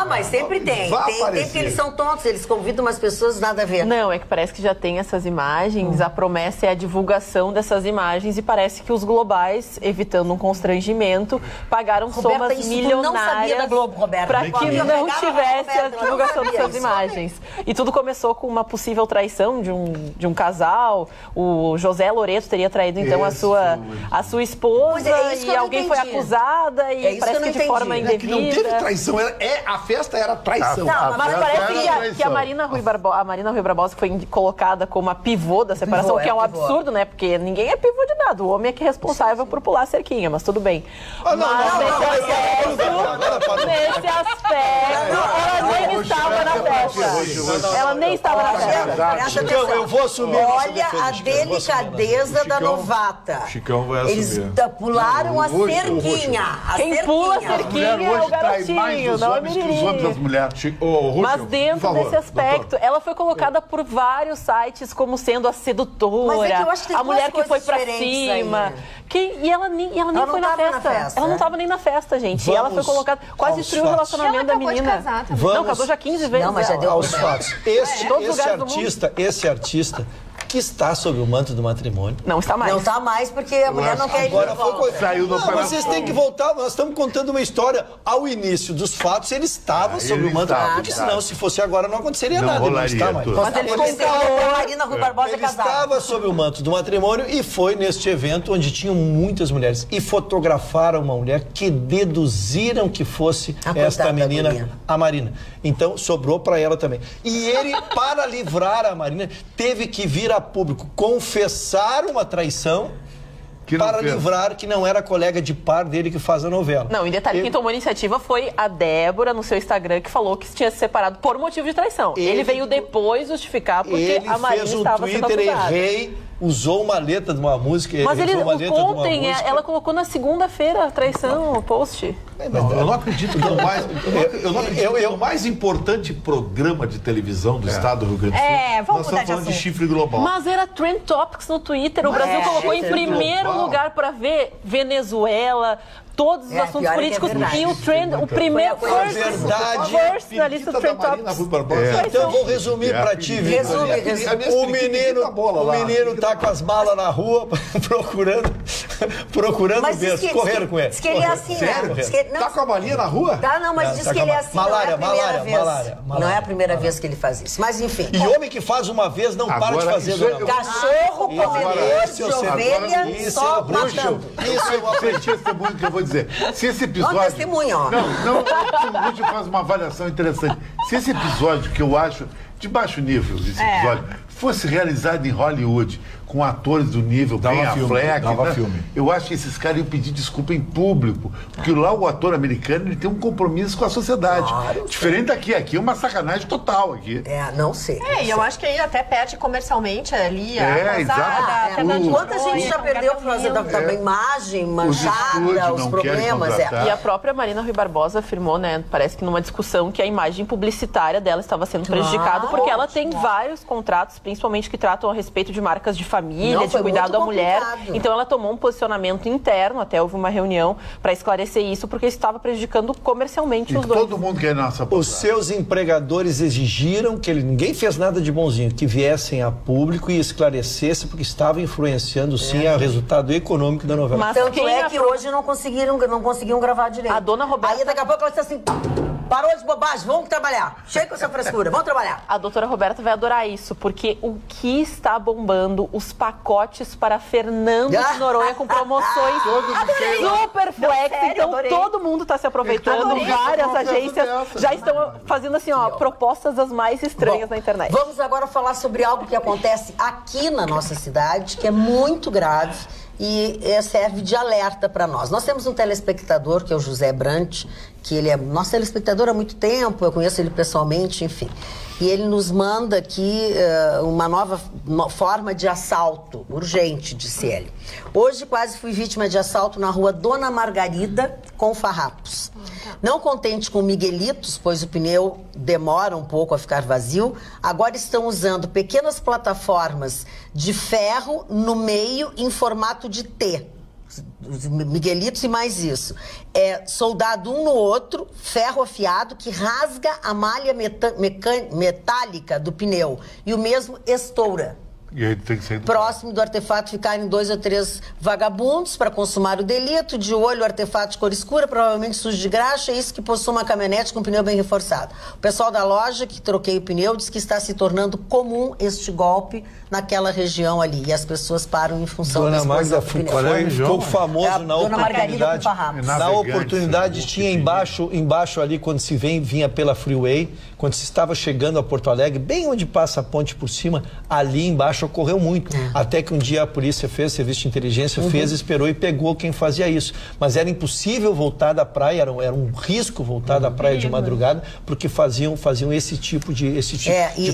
Mas sempre tem. Tem porque eles são tontos, eles convidam umas pessoas nada a ver. Não, é que parece que já tem essas imagens, a promessa é a divulgação dessas imagens e parece que os globais, evitando um constrangimento, pagaram Roberta, somas milionárias não sabia da Globo, Roberta. para que não tivesse a divulgação dessas isso. imagens. E tudo começou com uma possível traição de um casal. O José Loreto teria traído então a sua esposa e alguém foi acusada e parece que de forma indevida. Não teve traição, a festa era traição. Mas parece que a Marina Rui Barbosa foi colocada como a pivô da separação, que é um absurdo, né? Porque ninguém é pivô de nada. O homem é que é responsável por pular a cerquinha, mas tudo bem. Nesse aspecto, ela nem estava na festa. Ela nem estava na festa. Chicão, eu vou assumir. Olha a delicadeza da novata. Chicão vai assumir. Eles pularam a cerquinha. Quem pula a cerquinha é o garotinho, não é menininho. Mas dentro desse aspecto, ela foi colocada por vários sites como sendo a sedutora, a mulher que foi pra cima. E ela nem foi na festa. Ela não estava nem na festa, gente. E ela foi colocada, quase destruiu o relacionamento da menina. Não, casou já 15 vezes. Não, mas já deu aos fatos. Esse artista que está sob o manto do matrimônio. Não está mais. Não está mais porque a mulher não quer ir de volta. Saiu do Vocês têm que voltar, nós estamos contando uma história. Ao início dos fatos, ele estava sob o manto, porque senão, se fosse agora, não aconteceria nada. Ele não está mais. Mas ele contou a Marina Rui Barbosa Ele estava sob o manto do matrimônio e foi neste evento onde tinham muitas mulheres e fotografaram uma mulher que deduziram que fosse esta menina, a Marina. Então, sobrou para ela também. E ele, para livrar a Marina, teve que vir a público confessar uma traição para livrar que não era colega de par dele que faz a novela. Não, em detalhe, quem tomou a iniciativa foi a Débora, no seu Instagram, que falou que tinha se separado por motivo de traição. Ele veio depois justificar porque a Marina estava sendo acusada. Ele fez um Twitter, errei, usou uma letra de uma música. Mas ontem, ela colocou na segunda-feira a traição, o post. Eu não acredito que o mais importante programa de televisão do estado do Rio Grande do Sul. Vamos nós estamos falando de chifre global. Mas era Trend Topics no Twitter. O Brasil colocou em primeiro lugar para ver Venezuela, todos os assuntos políticos e o primeiro first na lista do Trend Topics. Então eu vou resumir para ti, Vitor. O menino tá com as malas na rua procurando mesmo, correndo com ele. Diz que ele é assim, né? Tá com a malinha na rua? Tá, não, mas diz que ele é assim, não é a primeira vez. Não é a primeira vez que ele faz isso. Mas enfim. E homem que faz uma vez não para de fazer. Cachorro comedor de ovelha só matando. Isso é uma testemunho que eu vou dizer. Se esse episódio... Não, testemunho, ó. Não, deixa eu fazer uma avaliação interessante. Se esse episódio, que eu acho de baixo nível, esse episódio, fosse realizado em Hollywood, com atores do nível Ben Affleck, filme. Eu acho que esses caras iam pedir desculpa em público, porque lá o ator americano ele tem um compromisso com a sociedade. Diferente daqui, aqui é uma sacanagem total aqui. Não sei. E eu acho que aí até perde comercialmente ali exato. Quanta gente já perdeu por causa da imagem manchada, os problemas. E a própria Marina Rui Barbosa afirmou, né, parece que numa discussão, que a imagem publicitária dela estava sendo prejudicada, porque ela tem vários contratos, principalmente que tratam a respeito de marcas de família, de cuidado da mulher. Então ela tomou um posicionamento interno, até houve uma reunião para esclarecer isso, porque isso estava prejudicando comercialmente os dois. Todo mundo quer nossa Os seus empregadores exigiram que ninguém fez nada de bonzinho, que viessem a público e esclarecessem, porque estava influenciando sim o resultado econômico da novela. Mas tanto é que hoje não conseguiam gravar direito. A dona Roberta... Aí daqui a pouco ela disse assim, parou de bobagem, vamos trabalhar. Chega com essa frescura, vamos trabalhar. A doutora Roberta vai adorar isso, porque o que está bombando, os pacotes para Fernando de Noronha com promoções super flex. Então todo mundo está se aproveitando, várias agências já estão fazendo assim, propostas das mais estranhas na internet. Vamos agora falar sobre algo que acontece aqui na nossa cidade, que é muito grave e serve de alerta para nós. Nós temos um telespectador, que é o José Brant, que ele é nosso telespectador há muito tempo, eu conheço ele pessoalmente, enfim. E ele nos manda aqui uma nova forma de assalto, urgente, disse ele. Hoje quase fui vítima de assalto na rua Dona Margarida, com farrapos. Não contente com miguelitos, pois o pneu demora um pouco a ficar vazio, agora estão usando pequenas plataformas de ferro no meio em formato de T. Os miguelitos e mais isso. Soldado um no outro, ferro afiado que rasga a malha metálica do pneu e o mesmo estoura. E aí tem que sair próximo do artefato ficarem 2 ou 3 vagabundos para consumar o delito. De olho, o artefato de cor escura, provavelmente sujo de graxa, isso que possui uma caminhonete com pneu bem reforçado. O pessoal da loja que troquei o pneu diz que está se tornando comum este golpe naquela região ali. E as pessoas param em função Dona desse Magda ficou famoso na oportunidade. Na oportunidade tinha embaixo ali, quando se vinha pela Freeway, quando se estava chegando a Porto Alegre, bem onde passa a ponte por cima, ali embaixo ocorreu muito. Até que um dia a polícia fez, serviço de inteligência esperou e pegou quem fazia isso. Mas era impossível voltar da praia, era um risco voltar da praia de madrugada, porque faziam esse tipo de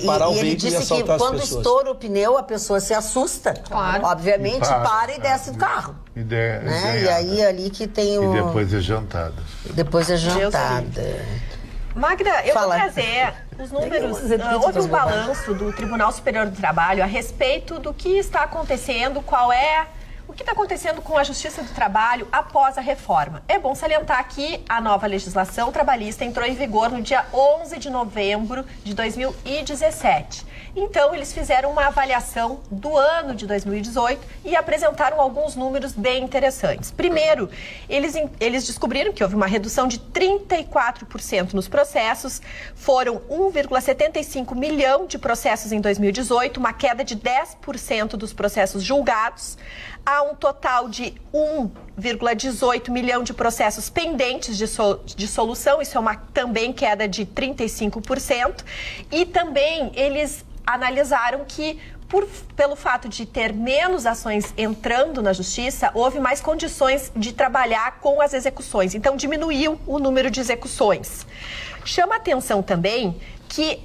parar o veículo e assaltar as pessoas. Quando estoura o pneu, a pessoa se assusta. Claro. Obviamente, para e desce do carro. E aí ali que tem o... E depois é jantada. Magda, eu vou trazer os números. Houve um balanço do Tribunal Superior do Trabalho a respeito do que está acontecendo, o que está acontecendo com a Justiça do Trabalho após a reforma. É bom salientar que a nova legislação trabalhista entrou em vigor no dia 11 de novembro de 2017. Então, eles fizeram uma avaliação do ano de 2018 e apresentaram alguns números bem interessantes. Primeiro, eles descobriram que houve uma redução de 34% nos processos, foram 1,75 milhão de processos em 2018, uma queda de 10% dos processos julgados. Há um total de 1,18 milhão de processos pendentes de solução, isso é uma também queda de 35%. E também eles analisaram que, pelo fato de ter menos ações entrando na justiça, houve mais condições de trabalhar com as execuções. Então, diminuiu o número de execuções. Chama atenção também que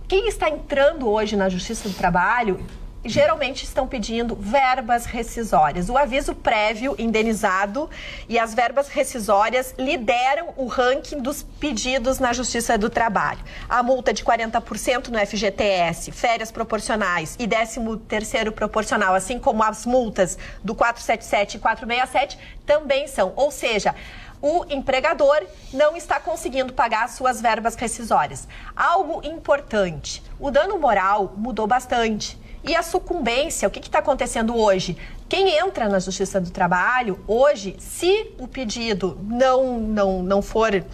quem está entrando hoje na Justiça do Trabalho geralmente estão pedindo verbas rescisórias. O aviso prévio indenizado e as verbas rescisórias lideram o ranking dos pedidos na Justiça do Trabalho. A multa de 40% no FGTS, férias proporcionais e 13º proporcional, assim como as multas do 477 e 467, também são. Ou seja, o empregador não está conseguindo pagar suas verbas rescisórias. Algo importante, o dano moral mudou bastante. E a sucumbência, o que está acontecendo hoje? Quem entra na Justiça do Trabalho, hoje, se o pedido não for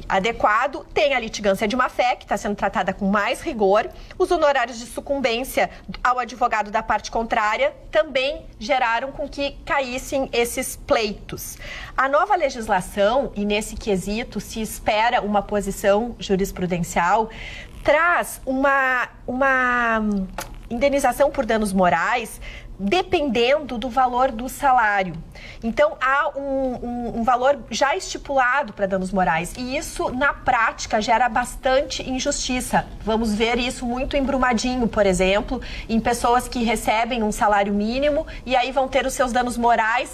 adequado, tem a litigância de má-fé, que está sendo tratada com mais rigor. Os honorários de sucumbência ao advogado da parte contrária também geraram com que caíssem esses pleitos. A nova legislação, e nesse quesito se espera uma posição jurisprudencial, traz uma indenização por danos morais dependendo do valor do salário. Então, há um valor já estipulado para danos morais. E isso, na prática, gera bastante injustiça. Vamos ver isso muito em Brumadinho, por exemplo, em pessoas que recebem um salário mínimo e aí vão ter os seus danos morais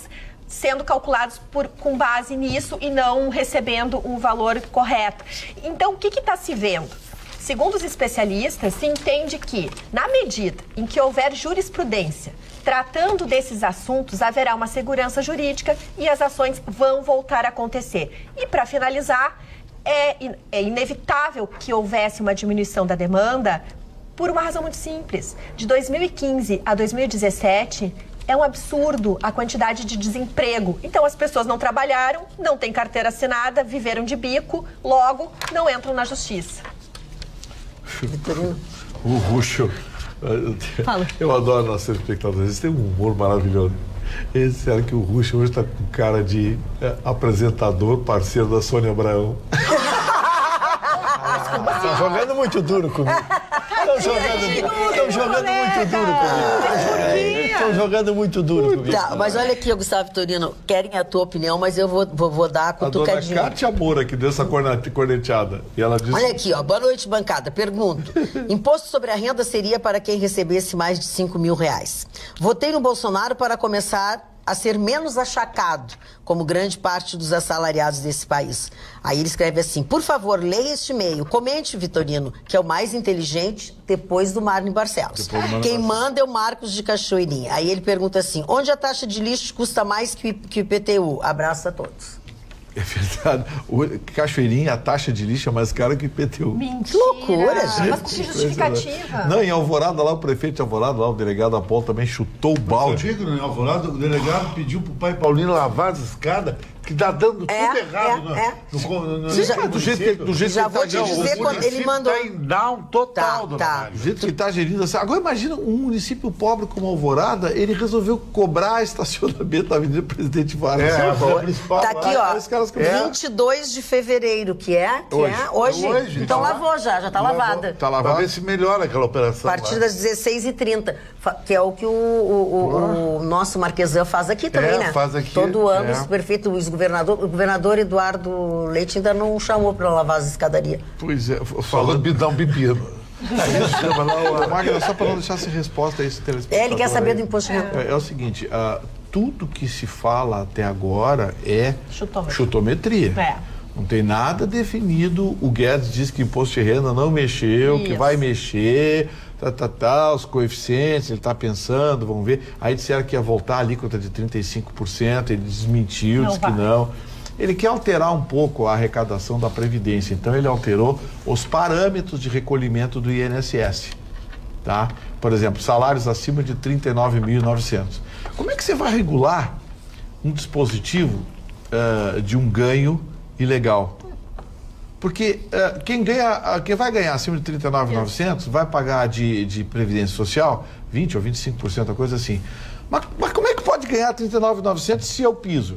sendo calculados com base nisso e não recebendo o valor correto. Então, o que está se vendo? Segundo os especialistas, se entende que, na medida em que houver jurisprudência tratando desses assuntos, haverá uma segurança jurídica e as ações vão voltar a acontecer. E, para finalizar, é inevitável que houvesse uma diminuição da demanda por uma razão muito simples. De 2015 a 2017, é um absurdo a quantidade de desemprego. Então, as pessoas não trabalharam, não têm carteira assinada, viveram de bico, logo, não entram na justiça. O Ruxo. Fala. Eu adoro nossos espectadores. Eles têm um humor maravilhoso. Eles disseram que o Ruxo hoje está com cara de apresentador, parceiro da Sônia Abraão. Estão jogando muito duro comigo. Estão jogando muito duro comigo. Estão jogando muito duro comigo. Tá, mas olha aqui, Gustavo Vitorino, querem a tua opinião, mas eu vou dar a cutucadinha. A dona Cátia Moura que deu essa corneteada. E ela disse... Olha aqui, ó, boa noite, bancada. Pergunto, imposto sobre a renda seria para quem recebesse mais de 5 mil reais. Votei no Bolsonaro para começar a ser menos achacado, como grande parte dos assalariados desse país. Aí ele escreve assim, por favor, leia este e-mail, comente, Vitorino, que é o mais inteligente depois do Marne Barcelos. Quem manda é o Marcos de Cachoeirinha. Aí ele pergunta assim, onde a taxa de lixo custa mais que o IPTU? Abraço a todos. É verdade. Cachoeirinha, a taxa de lixo é mais cara que o IPTU. Mentira! Que loucura, gente. Mas que justificativa. Não, em Alvorada, lá o prefeito de Alvorada, lá o delegado Apolo também chutou o balde. Em Alvorada, o delegado pediu pro pai Paulino lavar as escadas, que dá dando tudo errado Do jeito que Já vou te dizer quando ele mandou... Tá em down total, dona Mário. Do jeito que está gerindo assim. Agora imagina um município pobre como Alvorada, ele resolveu cobrar estacionamento na Avenida Presidente Vargas. Tá aqui, ó, 22 de fevereiro, que é hoje. Então lavou já tá lavada. Tá lavada. Pra ver se melhora aquela operação. A partir das 16h30, que é o que o nosso Marquesan faz aqui também, né? Faz aqui. Todo ano, esse prefeito, o governador Eduardo Leite ainda não chamou para lavar as escadarias. Pois é, falando de dar um bebida. Magda, só para não deixar sem resposta a esse telespectador. Ele quer saber do imposto de renda. É o seguinte, tudo que se fala até agora é chutometria. Não tem nada definido. O Guedes disse que imposto de renda não mexeu, que vai mexer, os coeficientes, ele está pensando, vamos ver. Aí disseram que ia voltar a alíquota de 35%, ele desmentiu, disse que não. Ele quer alterar um pouco a arrecadação da Previdência, então ele alterou os parâmetros de recolhimento do INSS. Tá? Por exemplo, salários acima de 39.900. Como é que você vai regular um dispositivo de um ganho ilegal? Porque quem vai ganhar acima de 39.900 vai pagar de Previdência Social 20% ou 25%, a coisa assim. Mas como é que pode ganhar 39.900 se é o piso?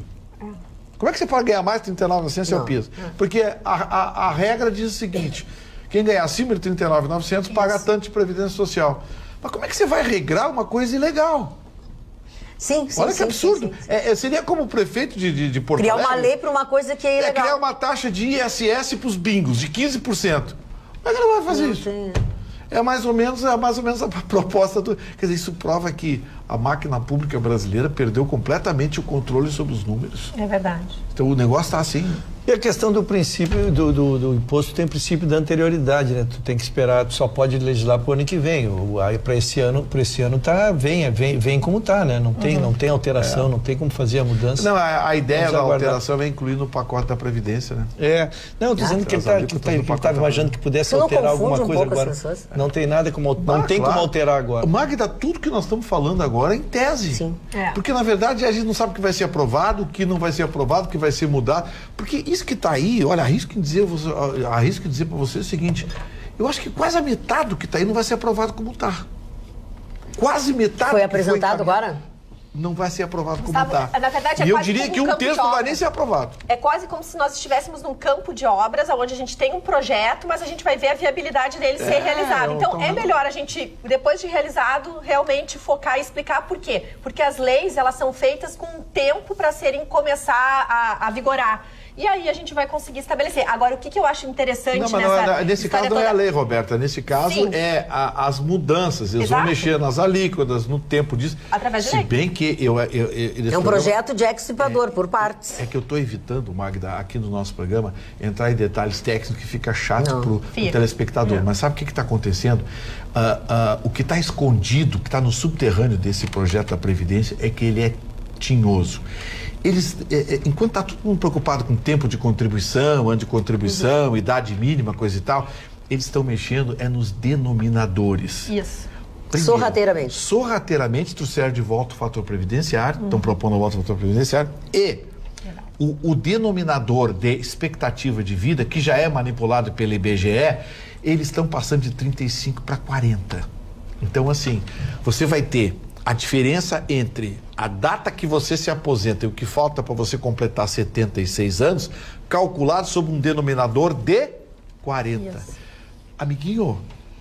Como é que você pode ganhar mais de 39.900 se é o piso? Porque a regra diz o seguinte, quem ganhar acima de 39.900 paga tanto de Previdência Social. Mas como é que você vai regrar uma coisa ilegal? Sim, olha que absurdo. Sim. Seria como o prefeito de Porto Alegre. Criar uma lei para uma coisa que é ilegal. Criar uma taxa de ISS para os bingos, de 15%. Como é que ela vai fazer isso? É mais ou menos a proposta do... Quer dizer, isso prova que a máquina pública brasileira perdeu completamente o controle sobre os números. É verdade. Então o negócio está assim. E a questão do princípio do imposto tem princípio da anterioridade, né? Tu tem que esperar, tu só pode legislar para o ano que vem. Aí para esse ano tá, vem como tá, né? Não tem alteração, não tem como fazer a mudança. Não, a ideia da alteração é incluir no pacote da Previdência, né? Não, eu tô dizendo que ele estava imaginando que pudesse alterar alguma coisa agora. Não tem nada como como alterar agora. Magda, tudo que nós estamos falando agora é em tese. Sim. Porque na verdade a gente não sabe o que vai ser aprovado, o que não vai ser aprovado, o que vai ser mudado. Porque isso que está aí, olha, arrisco em dizer para você o seguinte, eu acho que quase a metade do que está aí não vai ser aprovado como está. Quase metade. Foi apresentado agora? não vai ser aprovado como está. Na verdade, e eu diria que um terço não vai nem ser aprovado. É quase como se nós estivéssemos num campo de obras, onde a gente tem um projeto, mas a gente vai ver a viabilidade dele ser realizado. Então, é melhor a gente, depois de realizado, realmente focar e explicar por quê. Porque as leis, elas são feitas com tempo para começar a vigorar. E aí a gente vai conseguir estabelecer. Agora, o que eu acho interessante nesse caso não é a lei, Roberta. Nesse caso é as mudanças. Eles vão mexer nas alíquotas, no tempo disso. Através de lei. Se bem que é um projeto de ex-dissipador, por partes. É que eu estou evitando, Magda, aqui no nosso programa, entrar em detalhes técnicos que fica chato para o telespectador. Mas sabe o que está acontecendo? O que está escondido, que está no subterrâneo desse projeto da Previdência é que ele é tinhoso. Eles, enquanto está todo mundo preocupado com tempo de contribuição, ano de contribuição, idade mínima, coisa e tal, eles estão mexendo nos denominadores. Isso. Primeiro, sorrateiramente. Sorrateiramente trouxeram de volta o fator previdenciário, estão propondo a volta do fator previdenciário, e o denominador de expectativa de vida, que já é manipulado pelo IBGE, eles estão passando de 35 para 40. Então, assim, você vai ter a diferença entre a data que você se aposenta e o que falta para você completar 76 anos, calculado sob um denominador de 40. Isso. Amiguinho,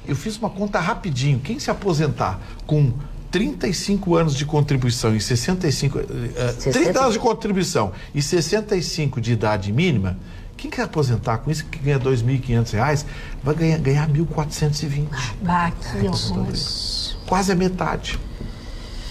eu fiz uma conta rapidinho. Quem se aposentar com 35 anos de contribuição e 30 anos de contribuição e 65 de idade mínima, quem quer aposentar com isso, que ganha R$ 2.500, vai ganhar 1.420. Quase a metade.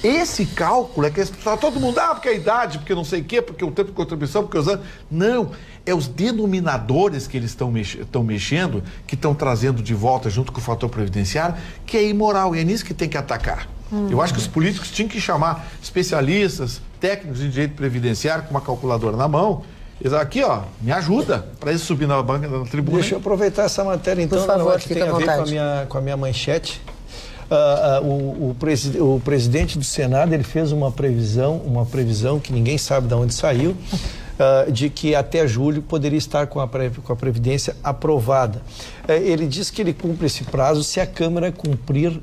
Esse cálculo é que está todo mundo, porque a idade, porque não sei o quê, porque o tempo de contribuição, porque os anos... Não, é os denominadores que eles estão mexendo, que estão trazendo de volta junto com o fator previdenciário, que é imoral, e é nisso que tem que atacar. Eu acho que os políticos tinham que chamar especialistas, técnicos em direito previdenciário, com uma calculadora na mão, e aqui, me ajuda para eles subir na banca, na tribuna. Deixa eu aproveitar essa matéria, então, por favor, que tem a ver com a minha manchete. O presidente do Senado, ele fez uma previsão que ninguém sabe de onde saiu, de que até julho poderia estar com a Previdência aprovada. Ele diz que ele cumpre esse prazo se a Câmara cumprir,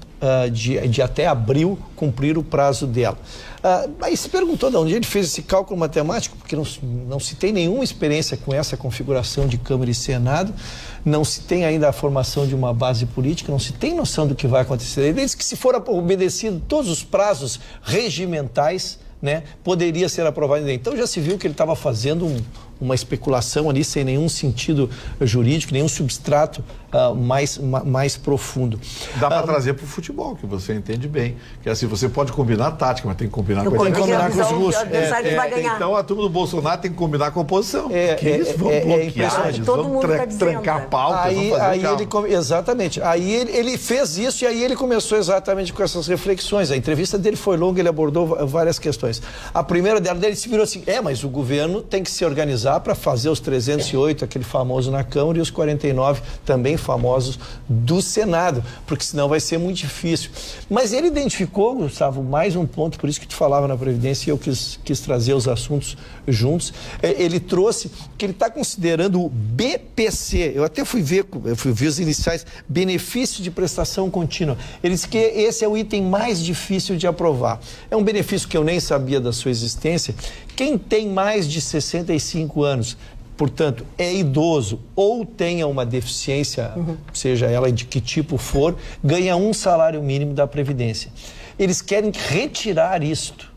de até abril, cumprir o prazo dela. Aí se perguntou de onde ele fez esse cálculo matemático, porque não se tem nenhuma experiência com essa configuração de Câmara e Senado, não se tem ainda a formação de uma base política, não se tem noção do que vai acontecer. Ele diz que se for obedecido todos os prazos regimentais, poderia ser aprovado. Então já se viu que ele estava fazendo uma especulação ali sem nenhum sentido jurídico, nenhum substrato mais profundo. Dá para trazer para o futebol, que você entende bem. Que assim, você pode combinar a tática, mas tem que combinar com os russos. Então a turma do Bolsonaro tem que combinar com a oposição. Eles vão bloquear, eles vão trancar a pauta, exatamente. Aí ele fez isso e aí ele começou exatamente com essas reflexões. A entrevista dele foi longa, ele abordou várias questões. A primeira dele se virou assim, mas o governo tem que se organizar para fazer os 308, aquele famoso na Câmara, e os 49 também famosos do Senado, porque senão vai ser muito difícil. Mas ele identificou, Gustavo, mais um ponto, por isso que tu falava na Previdência e eu quis trazer os assuntos juntos. Ele trouxe que ele está considerando o BPC, eu até fui ver os iniciais, benefício de prestação contínua. Ele disse que esse é o item mais difícil de aprovar. É um benefício que eu nem sabia da sua existência. Quem tem mais de 65 anos, portanto, é idoso ou tenha uma deficiência, seja ela de que tipo for, ganha um salário mínimo da Previdência. Eles querem retirar isto.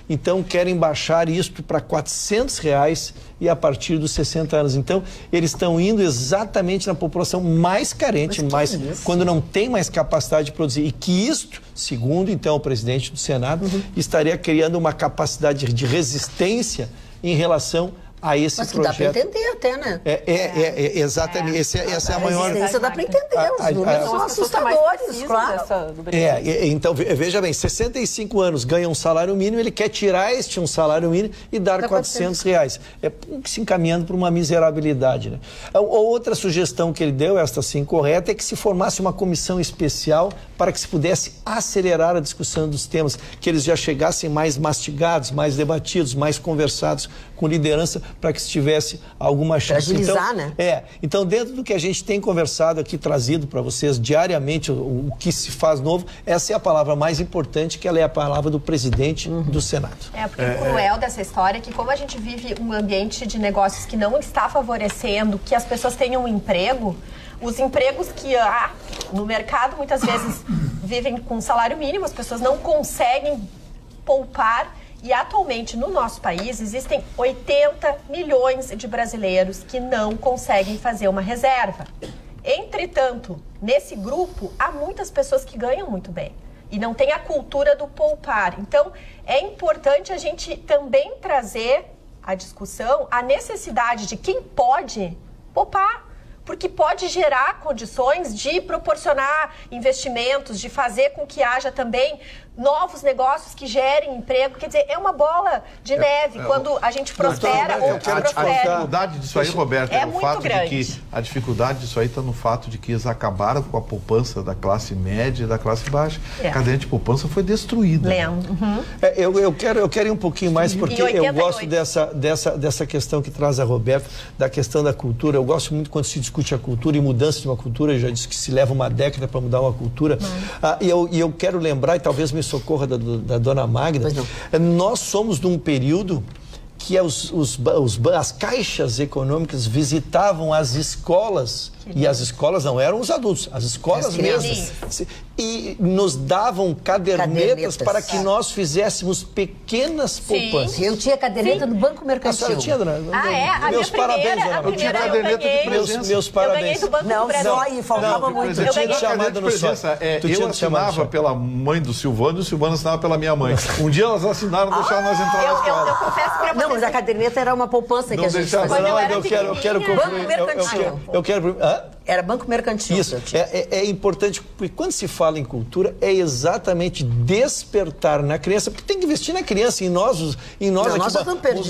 Então querem baixar isto para R$ 400 e a partir dos 60 anos. Então, eles estão indo exatamente na população mais carente, quando não tem mais capacidade de produzir. E que isto, segundo então o presidente do Senado, estaria criando uma capacidade de resistência em relação a esse projeto. Mas que dá para entender até, né? Exatamente. Essa é a maior... A resistência dá para entender. Os números são assustadores, claro. Então, veja bem, 65 anos ganha um salário mínimo, ele quer tirar um salário mínimo e dar R$ 400. Se encaminhando para uma miserabilidade, né? Outra sugestão que ele deu, esta sim correta, é que se formasse uma comissão especial para que se pudesse acelerar a discussão dos temas, que eles já chegassem mais mastigados, mais debatidos, mais conversados com liderança para que se tivesse alguma chance. Pra agilizar, então, né? Então, dentro do que a gente tem conversado aqui, trazido para vocês diariamente, o que se faz novo, essa é a palavra mais importante, que ela é a palavra do presidente do Senado. Porque o cruel dessa história é que, como a gente vive um ambiente de negócios que não está favorecendo que as pessoas tenham um emprego, os empregos que há no mercado muitas vezes vivem com salário mínimo, as pessoas não conseguem poupar. E atualmente no nosso país existem 80 milhões de brasileiros que não conseguem fazer uma reserva. Entretanto, nesse grupo há muitas pessoas que ganham muito bem e não tem a cultura do poupar. Então, é importante a gente também trazer à discussão a necessidade de quem pode poupar, porque pode gerar condições de proporcionar investimentos, de fazer com que haja também novos negócios que gerem emprego. Quer dizer, é uma bola de neve. Quando a gente prospera, outros prosperam. A dificuldade disso aí, Roberto, é o muito fato grande. de que a dificuldade disso aí está no fato de que eles acabaram com a poupança da classe média e da classe baixa. A cadeia de poupança foi destruída. Eu quero ir um pouquinho mais, porque eu gosto dessa questão que traz a Roberta, da questão da cultura. Eu gosto muito quando se discute a cultura e mudança de uma cultura. Eu já disse que se leva uma década para mudar uma cultura. E eu quero lembrar, e talvez me socorra da dona Magda, nós somos num período que as caixas econômicas visitavam as escolas, e as escolas não eram os adultos, as escolas mesmas, e nos davam cadernetas para que nós fizéssemos pequenas poupanças. Eu tinha caderneta do Banco Mercantil. A senhora tinha, dona? A meus minha parabéns, primeira, dona. Eu tinha caderneta de presença. Meus parabéns. Eu ganhei do Banco do Brasil. Não, faltava muito. Eu tinha te chamado no sonho. Eu assinava pela mãe do Silvano e o Silvano assinava pela minha mãe. Um dia elas assinaram, deixaram nós entrar na escola. Eu confesso pra vocês. Não, mas a caderneta era uma poupança que a gente fazia. Eu quero Era Banco Mercantil. Isso, é importante, porque quando se fala em cultura, é exatamente despertar na criança, porque tem que investir na criança, em nós aqui, nós já estamos perdidos.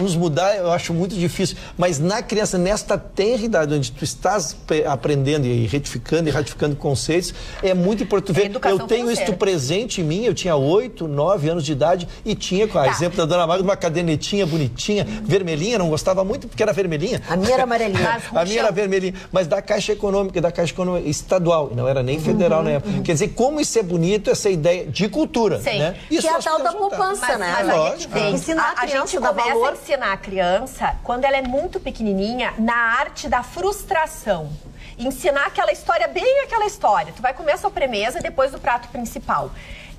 Nos mudar eu acho muito difícil, mas na criança, nesta tenra idade, onde tu estás aprendendo e ratificando conceitos, é muito importante. Eu tenho isso presente em mim, eu tinha 8, 9 anos de idade e tinha, com exemplo da dona Magda, uma cadernetinha bonitinha, vermelhinha, não gostava muito porque era vermelhinha. A minha era amarelinha. A minha era vermelhinha, mas da Caixa Econômica estadual, não era nem federal na época. Quer dizer, como isso é bonito, essa ideia de cultura, né? Isso que é a tal da poupança, né? Mas lógico. Ensinar a gente começa a ensinar a criança, quando ela é muito pequenininha, na arte da frustração. Ensinar aquela história, bem aquela história. Tu vai comer a sobremesa depois do prato principal.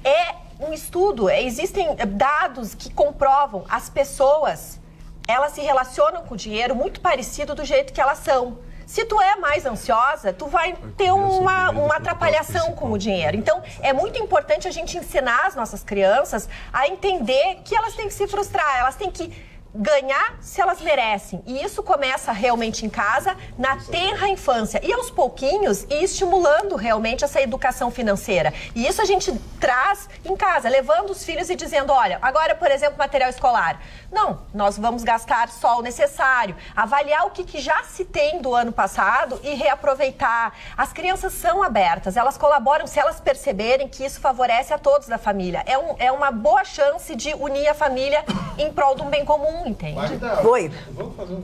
É um estudo, existem dados que comprovam as pessoas, elas se relacionam com o dinheiro muito parecido do jeito que elas são. Se tu é mais ansiosa, tu vai ter uma atrapalhação com o dinheiro. Então, é muito importante a gente ensinar as nossas crianças a entender que elas têm que se frustrar, elas têm que ganhar se elas merecem. E isso começa realmente em casa, na tenra infância. E aos pouquinhos, ir estimulando realmente essa educação financeira. E isso a gente traz em casa, levando os filhos e dizendo, olha, agora, por exemplo, material escolar. Não, nós vamos gastar só o necessário. Avaliar o que já se tem do ano passado e reaproveitar. As crianças são abertas, elas colaboram se elas perceberem que isso favorece a todos da família. É uma boa chance de unir a família em prol de um bem comum. Entende? Oi. Vamos fazer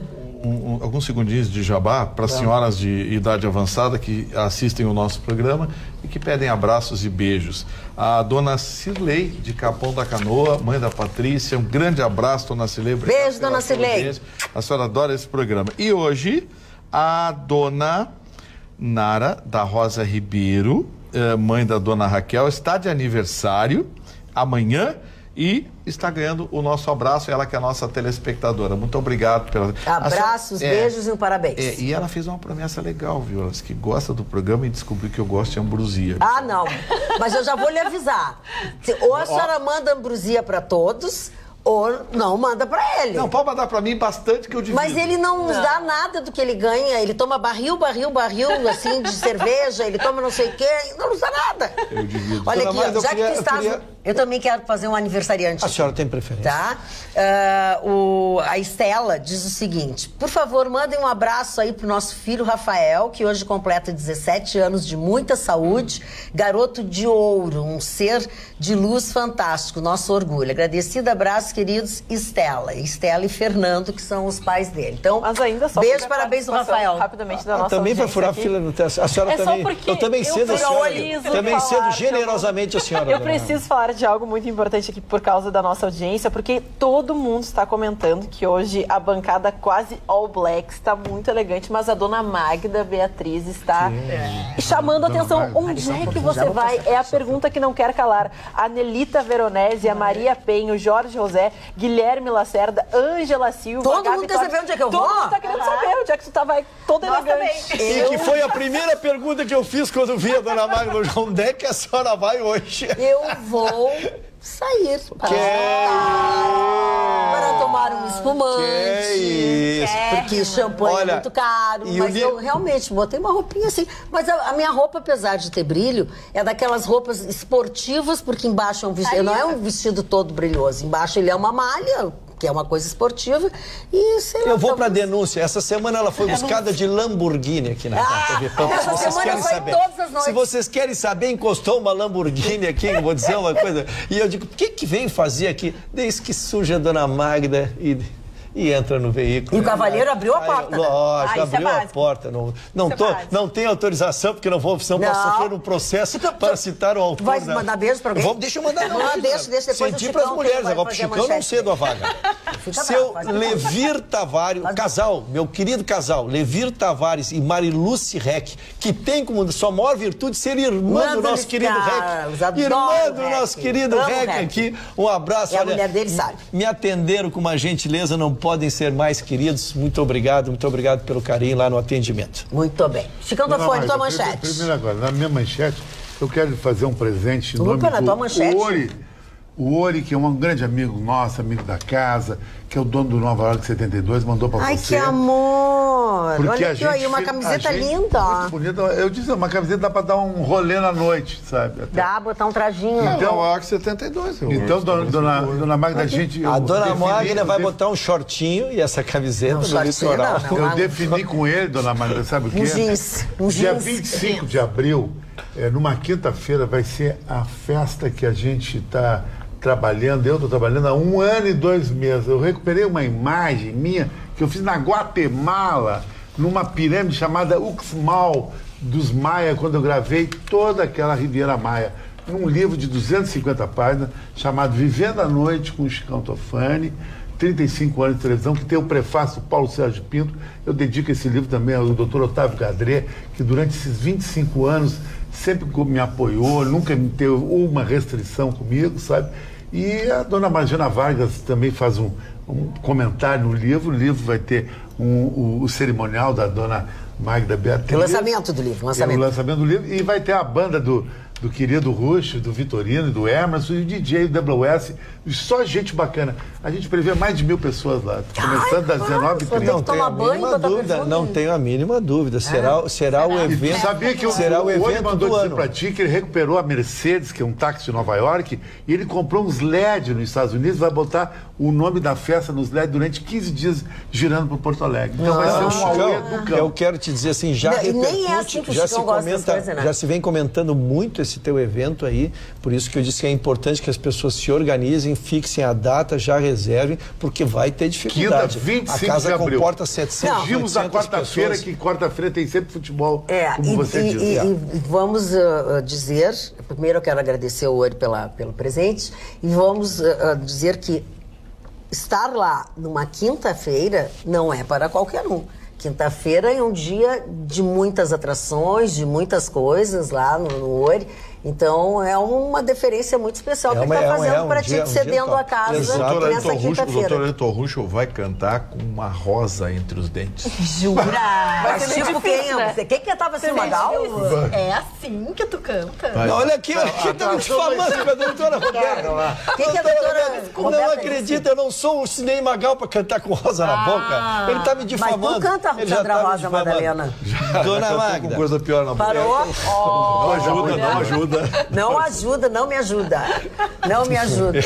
alguns segundinhos de jabá para as senhoras de idade avançada que assistem o nosso programa e que pedem abraços e beijos. A dona Cirlei, de Capão da Canoa, mãe da Patrícia, um grande abraço, dona Cirlei. Beijo, dona Cirlei. A senhora adora esse programa. E hoje, a dona Nara, da Rosa Ribeiro, mãe da dona Raquel, está de aniversário amanhã e está ganhando o nosso abraço, ela que é a nossa telespectadora. Muito obrigado pela... Abraços, beijos e um parabéns. E ela fez uma promessa legal, viu? Ela disse que gosta do programa e descobriu que eu gosto de ambrosia. Ah, não. Mas eu já vou lhe avisar. Ou a senhora manda ambrosia para todos, ou não manda pra ele. Não, pode mandar pra mim bastante que eu divido. Mas ele não nos dá nada do que ele ganha. Ele toma barril, assim, de cerveja. Ele toma não sei o quê. Não nos dá nada. Eu divido. Olha aqui, Mas já que tu estás Eu também quero fazer um aniversariante. A senhora tem preferência? Tá? A Estela diz o seguinte: por favor, mandem um abraço aí pro nosso filho Rafael, que hoje completa 17 anos de muita saúde, garoto de ouro, um ser de luz fantástico, nosso orgulho. Agradecido, abraço, queridos Estela e Fernando, que são os pais dele. Então, mas ainda só beijo, parabéns do Rafael. Rapidamente da nossa também vai furar aqui. a fila no teste. A senhora também. Eu também cedo, a senhora. Também cedo, generosamente a senhora. Eu preciso falar de algo muito importante aqui por causa da nossa audiência, porque todo mundo está comentando que hoje a bancada quase all black está muito elegante, mas a dona Magda Beatriz está chamando a atenção. Onde é que você vai? É a pergunta que não quer calar. A Nelita Veronese, a Maria Penho, o Jorge José, Guilherme Lacerda, Ângela Silva. Todo mundo quer saber onde é que eu vou? Todo mundo está querendo saber onde é que tu vai toda elegante. E que foi a primeira pergunta que eu fiz quando vi a dona Magda. Onde é que a senhora vai hoje? Eu vou sair para tomar um espumante. Porque champanhe é muito caro. Mas eu realmente botei uma roupinha assim. Mas a minha roupa, apesar de ter brilho, é daquelas roupas esportivas, porque embaixo é um vestido. Não é um vestido todo brilhoso. Embaixo ele é uma malha, que é uma coisa esportiva, e sei lá... Eu vou pra denúncia. Essa semana ela foi buscada de Lamborghini aqui na TV Pampa. Essa semana foi todas as noites. Se vocês querem saber, encostou uma Lamborghini aqui, vou dizer uma coisa. E eu digo, o que vem fazer aqui? Desde que surge a dona Magda e entra no veículo. E o cavalheiro abriu a porta. Lógico, abriu a porta. Não tem autorização, porque não posso sofrer um processo para citar o autor. Vai mandar beijo para alguém? Deixa eu mandar não. Deixa depois senti para as mulheres, agora pro Chicão não cedo a vaga. Seu Levir Tavares, meu querido casal, Levir Tavares e Mariluce Reck, que tem como sua maior virtude ser irmã do nosso querido Reck. Irmã do nosso querido Reck aqui. Um abraço. E a mulher dele sabe. Me atenderam com uma gentileza, não podem ser mais queridos. Muito obrigado pelo carinho lá no atendimento. Muito bem. Chicão da Fone, tua manchete. Primeiro agora, na minha manchete, eu quero lhe fazer um presente em nome na tua manchete. O Ori, que é um grande amigo nosso, amigo da casa, que é o dono do Nova York 72, mandou pra você. Ai, que amor! Porque olha aqui, aí, uma camiseta linda. Muito bonita. Eu disse, uma camiseta dá pra dar um rolê na noite, sabe? Até. Dá, botar um trajinho. Então, Nova York 72. Então, dona Magda, a dona Magda vai botar um shortinho e essa camiseta do litoral. Eu defini com ele, dona Magda, sabe o quê? Dia 25 de abril, numa quinta-feira, vai ser a festa que a gente está trabalhando, eu estou trabalhando há 1 ano e 2 meses. Eu recuperei uma imagem minha que eu fiz na Guatemala, numa pirâmide chamada Uxmal dos Maia, quando eu gravei toda aquela Riviera Maia, num livro de 250 páginas, chamado Vivendo a Noite com o Chicão Tofani, 35 anos de televisão, que tem o prefácio do Paulo Sérgio Pinto. Eu dedico esse livro também ao Dr. Otávio Gadré, que durante esses 25 anos sempre me apoiou, nunca me teve uma restrição comigo, sabe? E a dona Marjana Vargas também faz um comentário no livro. O livro vai ter o cerimonial da dona Magda Beatriz. O lançamento do livro. O lançamento do livro. E vai ter a banda do querido Rush, do Vitorino, do Emerson, e o DJ, do WS. Só gente bacana. A gente prevê mais de 1000 pessoas lá. Começando das 19h30. Não tenho a mínima dúvida. Será o evento. Sabia que o Ori mandou dizer pra ti que ele recuperou a Mercedes, que é um táxi de Nova York, e ele comprou uns LED nos Estados Unidos, vai botar o nome da festa nos LED durante 15 dias girando por Porto Alegre. Então vai ser um auê do cão. Eu quero te dizer assim, já repercute, já se vem comentando muito esse teu evento aí, por isso que eu disse que é importante que as pessoas se organizem, fixem a data, já reservem, porque vai ter dificuldade. Quinta, 25 a casa de abril. Comporta 700, Fugimos da quarta-feira, que quarta-feira tem sempre futebol, como você disse. E vamos dizer, primeiro eu quero agradecer o Ori pelo presente, e vamos dizer que estar lá numa quinta-feira não é para qualquer um. Quinta-feira é um dia de muitas atrações, de muitas coisas lá no Ori. Então, é uma deferência muito especial que ele está fazendo para ti, cedendo a casa nessa quinta-feira. O Dr. Leto Russo vai cantar com uma rosa entre os dentes. Jura? Mas tipo quem? Quem cantava assim, Magal? É assim que tu canta. Não, olha aqui, quem está me difamando com a doutora Roberta. Quem que é a doutora Roberta? Não acredita, eu não sou o Cinei Magal para cantar com rosa na boca. Ele está me difamando. Mas tu canta Sandra Rosa, Madalena. Dona Magda. Coisa pior na boca. Parou? Não ajuda. ajuda. Não ajuda, não me ajuda. Não me ajuda.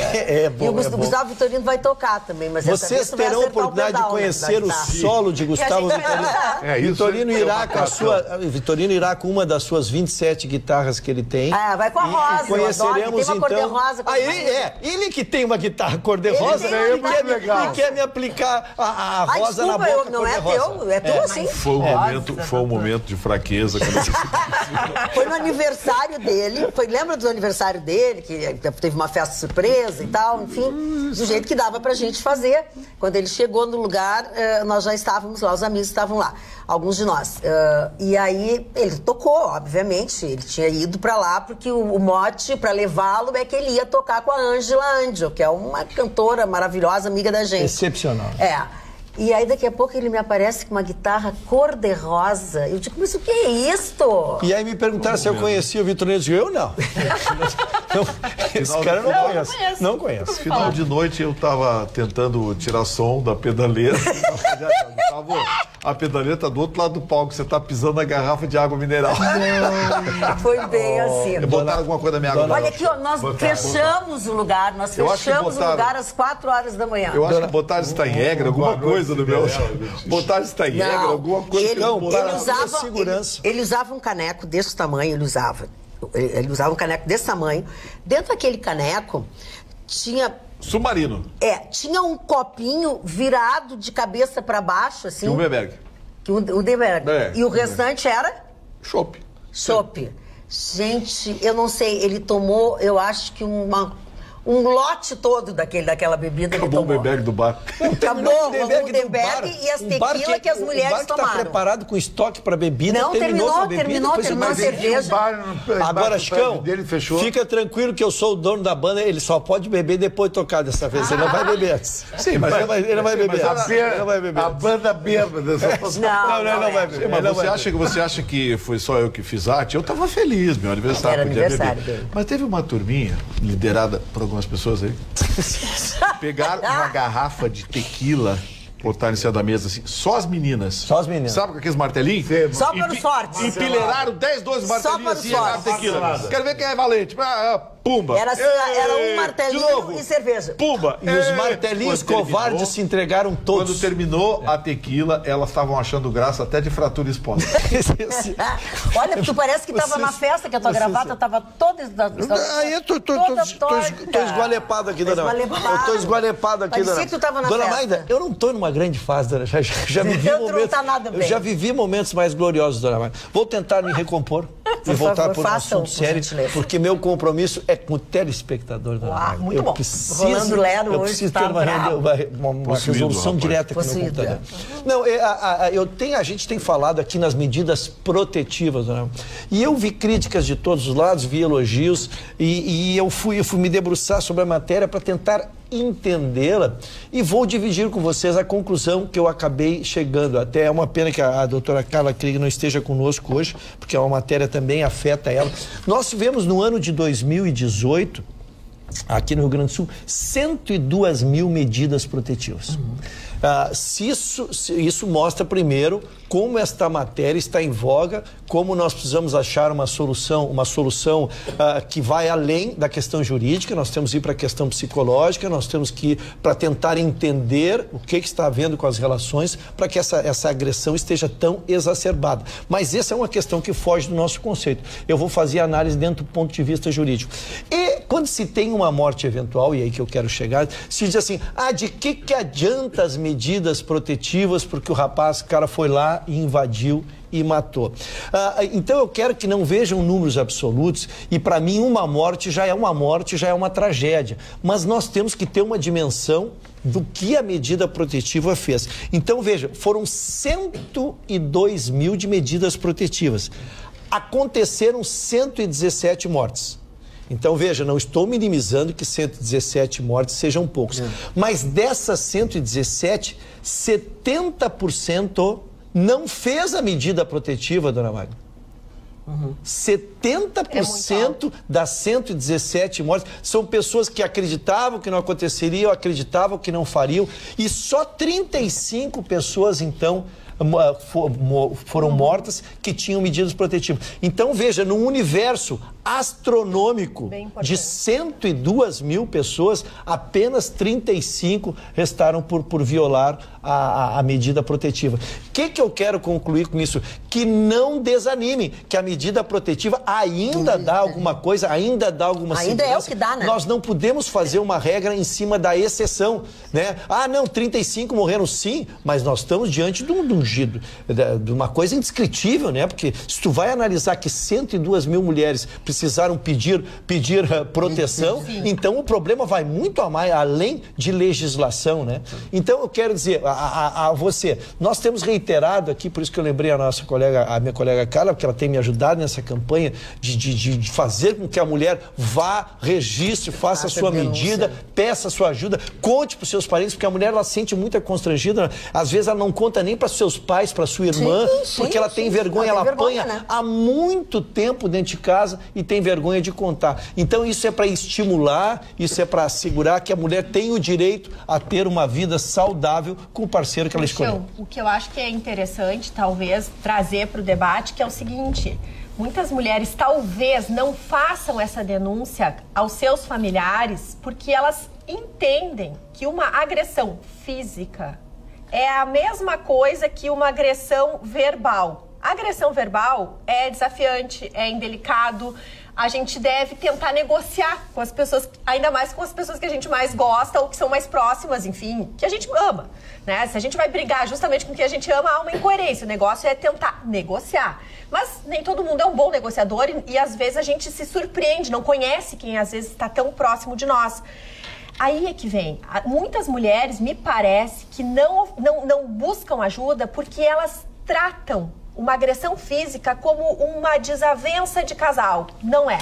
Bom, e o Gustavo Vitorino vai tocar também, mas vocês terão a oportunidade de conhecer o solo de Gustavo Vitorino. Vitorino irá com uma das suas 27 guitarras que ele tem. Vai com a rosa. Conheceremos tem uma então. Cor-de-rosa. Ele que tem uma guitarra cor-de-rosa, e quer me aplicar a rosa na boca. Não é teu, é teu assim. Foi um momento de fraqueza. Foi no aniversário dele, lembra do aniversário dele, que teve uma festa surpresa e tal, enfim, do jeito que dava pra gente fazer. Quando ele chegou no lugar, nós já estávamos lá, os amigos estavam lá, alguns de nós. E aí ele tocou, obviamente, ele tinha ido pra lá porque o mote pra levá-lo é que ele ia tocar com a Ângela Angel, que é uma cantora maravilhosa, amiga da gente. Excepcional. E aí, daqui a pouco, ele me aparece com uma guitarra cor-de-rosa. Eu digo, mas o que é isto? E aí me perguntaram se eu conhecia o Vitorino. Eu digo, eu não. Esse cara eu não conheço. Final de noite, eu tava tentando tirar som da pedaleira. A pedaleira tá do outro lado do palco. Você tá pisando na garrafa de água mineral. Foi bem assim. Botaram alguma coisa na minha água. Olha aqui, ó, nós fechamos o lugar. Nós fechamos o lugar às 4 horas da manhã. Eu acho que botaram Steinegger, alguma coisa no meu... Botaram Steinegger, alguma coisa. Ele usava um caneco desse tamanho, ele usava um caneco desse tamanho. Dentro daquele caneco tinha... Submarino. Tinha um copinho virado de cabeça para baixo, assim. O Uberberg. O Uberberg. E o restante era? Chopp. Gente, eu não sei, ele tomou, eu acho que um lote todo daquela bebida. Acabou o Uberberg do bar. Acabou o Uberberg e as tequilas que as mulheres tomaram. Tá preparado com estoque para bebida. Não, terminou a cerveja. Agora, Chicão, fica tranquilo que eu sou o dono da banda, ele só pode beber depois de tocar dessa vez. Ele não vai beber antes. Sim, mas ele não vai beber antes. A banda bêbada. Não vai beber. Mas você acha que foi só eu que fiz arte? Eu tava feliz, meu aniversário. Era aniversário dele. Mas teve uma turminha liderada por algumas pessoas aí. Pegaram uma garrafa de tequila, botaram em cima da mesa assim, só as meninas. Sabe com aqueles martelinhos? Só para os fortes. Empilharam 10, 12 martelinhos assim e a tequila. Quero ver quem é valente. Pumba. Era um martelinho e cerveja. Pumba. E os martelinhos covardes se entregaram todos. Quando terminou a tequila, elas estavam achando graça até de fratura exposta. Olha, tu parece que estava na festa, que a tua gravata estava toda... Eu tô esgualepado aqui, dona Maida. Eu tô esgualepado aqui, dona Maida. Parecia que tu estava na festa. Dona Maida, eu não tô numa grande fase, dona. Já vivi momentos... não tá nada bem. Eu já vivi momentos mais gloriosos, dona Maida. Vou tentar me recompor e voltar para um assunto sério, porque meu compromisso é com o telespectador, dona Maida. Muito bom. Rolando Lero eu preciso ter uma resolução direta aqui no computador. Não, a gente tem falado aqui nas medidas protetivas, dona Maida. E eu vi críticas de todos os lados, vi elogios, e eu fui me debruçar sobre a matéria para tentar entendê-la e vou dividir com vocês a conclusão que eu acabei chegando. Até é uma pena que a doutora Carla Krieg não esteja conosco hoje, porque é uma matéria também afeta ela. Nós tivemos no ano de 2018, aqui no Rio Grande do Sul, 102 mil medidas protetivas. Isso mostra, primeiro, como esta matéria está em voga, como nós precisamos achar uma solução que vai além da questão jurídica, nós temos que ir para a questão psicológica, nós temos que ir para tentar entender o que está havendo com as relações para que essa agressão esteja tão exacerbada. Mas essa é uma questão que foge do nosso conceito. Eu vou fazer a análise dentro do ponto de vista jurídico. E quando se tem uma morte eventual, e aí que eu quero chegar, se diz assim, de que adianta as medidas protetivas porque o cara foi lá e invadiu e matou. Então eu quero que não vejam números absolutos e para mim uma morte, já é uma tragédia. Mas nós temos que ter uma dimensão do que a medida protetiva fez. Então veja, foram 102 mil de medidas protetivas. Aconteceram 117 mortes. Então, veja, não estou minimizando que 117 mortes sejam poucos. Mas dessas 117, 70% não fez a medida protetiva, dona Magda. 70% das 117 mortes são pessoas que acreditavam que não aconteceria, acreditavam que não fariam. E só 35 pessoas, então, foram mortas que tinham medidas protetivas. Então, veja, num universo astronômico de 102 mil pessoas, apenas 35 restaram por violar a medida protetiva. O que eu quero concluir com isso? Que não desanime, que a medida protetiva ainda dá alguma coisa, ainda dá alguma segurança. Ainda é o que dá, né? Nós não podemos fazer uma regra em cima da exceção, né? Ah, não, 35 morreram sim, mas nós estamos diante de uma coisa indescritível, né? Porque se tu vai analisar que 102 mil mulheres precisaram pedir proteção, então o problema vai muito além de legislação, né? Então eu quero dizer a você, nós temos reiterado aqui, por isso que eu lembrei a minha colega Carla, porque ela tem me ajudado nessa campanha de fazer com que a mulher vá, registre, faça a sua medida, peça a sua ajuda, conte para os seus parentes, porque a mulher ela sente muita constrangida, né? Às vezes ela não conta nem para seus pais, para sua irmã, porque ela tem vergonha, ela apanha, né? Há muito tempo dentro de casa e tem vergonha de contar. Então isso é para estimular, isso é para assegurar que a mulher tem o direito a ter uma vida saudável com o parceiro que ela escolheu. O que eu acho que é interessante, talvez, trazer para o debate, que é o seguinte: muitas mulheres talvez não façam essa denúncia aos seus familiares porque elas entendem que uma agressão física é a mesma coisa que uma agressão verbal. A agressão verbal é desafiante, é indelicado. A gente deve tentar negociar com as pessoas, ainda mais com as pessoas que a gente mais gosta ou que são mais próximas, enfim, que a gente ama, né? Se a gente vai brigar justamente com quem a gente ama, há uma incoerência. O negócio é tentar negociar. Mas nem todo mundo é um bom negociador e às vezes a gente se surpreende, não conhece quem às vezes está tão próximo de nós. Aí é que vem. Muitas mulheres, me parece, que não buscam ajuda porque elas tratam uma agressão física como uma desavença de casal. Não é.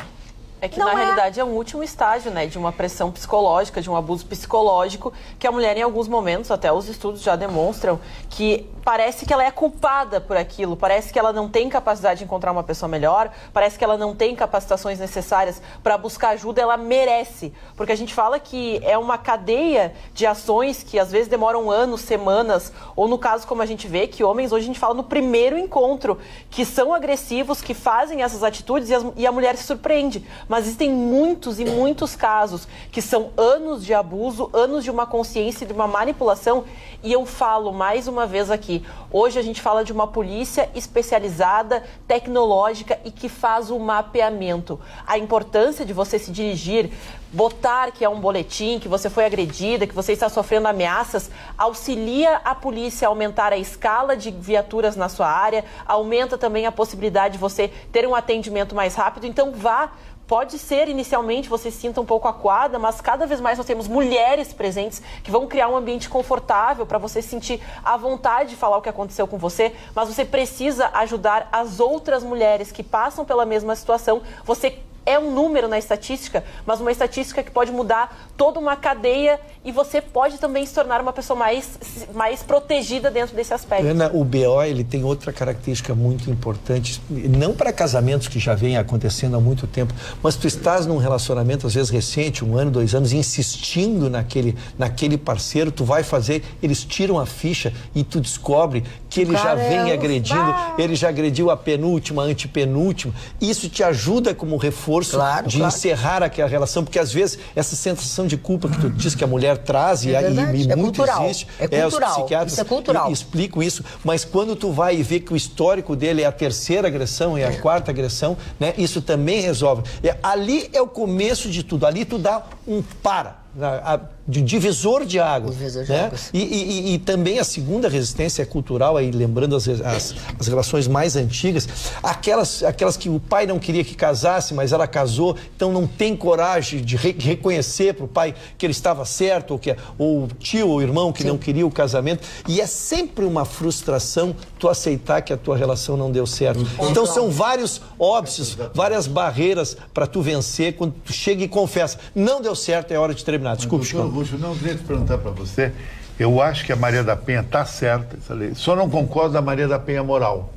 É que, na realidade, é um último estágio, né, de uma pressão psicológica, de um abuso psicológico, que a mulher, em alguns momentos, até os estudos já demonstram, que parece que ela é culpada por aquilo, parece que ela não tem capacidade de encontrar uma pessoa melhor, parece que ela não tem capacitações necessárias para buscar ajuda, ela merece. Porque a gente fala que é uma cadeia de ações que, às vezes, demoram anos, semanas, ou no caso, como a gente vê, que homens, hoje a gente fala no primeiro encontro, que são agressivos, que fazem essas atitudes e a mulher se surpreende. Mas existem muitos e muitos casos que são anos de abuso, anos de uma consciência, de uma manipulação. E eu falo mais uma vez aqui, hoje a gente fala de uma polícia especializada, tecnológica e que faz o mapeamento. A importância de você se dirigir, botar que é um boletim, que você foi agredida, que você está sofrendo ameaças, auxilia a polícia a aumentar a escala de viaturas na sua área, aumenta também a possibilidade de você ter um atendimento mais rápido. Então pode ser, inicialmente, você se sinta um pouco acuada, mas cada vez mais nós temos mulheres presentes que vão criar um ambiente confortável para você sentir à vontade de falar o que aconteceu com você, mas você precisa ajudar as outras mulheres que passam pela mesma situação. Você é um número na estatística, mas uma estatística que pode mudar toda uma cadeia e você pode também se tornar uma pessoa mais protegida dentro desse aspecto. Ana, o BO ele tem outra característica muito importante, não para casamentos que já vêm acontecendo há muito tempo, mas tu estás num relacionamento, às vezes recente, 1 ano, 2 anos, insistindo naquele parceiro, tu vai fazer, eles tiram a ficha e tu descobre que ele já vem agredindo, ele já agrediu a penúltima, a antepenúltima. Isso te ajuda como reforço de encerrar aquela relação, porque às vezes essa sensação de culpa que tu diz que a mulher traz e muito cultural. existe, Cultural. Os psiquiatras isso é cultural. Explicam isso, mas quando tu vai e vê que o histórico dele é a 3ª agressão, é a 4ª agressão, né, isso também resolve. Ali é o começo de tudo, ali tu dá um de divisor de água. Né? E também a segunda resistência é cultural, aí, lembrando as relações mais antigas, aquelas que o pai não queria que casasse, mas ela casou, então não tem coragem de reconhecer para o pai que ele estava certo, ou o tio ou o irmão que não queria o casamento. E é sempre uma frustração tu aceitar que a tua relação não deu certo. Então são vários óbices, várias barreiras para tu vencer quando tu chega e confessa, não deu certo, é hora de terminar. Desculpe, Chico. Não, eu queria te perguntar para você, eu acho que a Maria da Penha está certa, essa lei, só não concordo da Maria da Penha moral.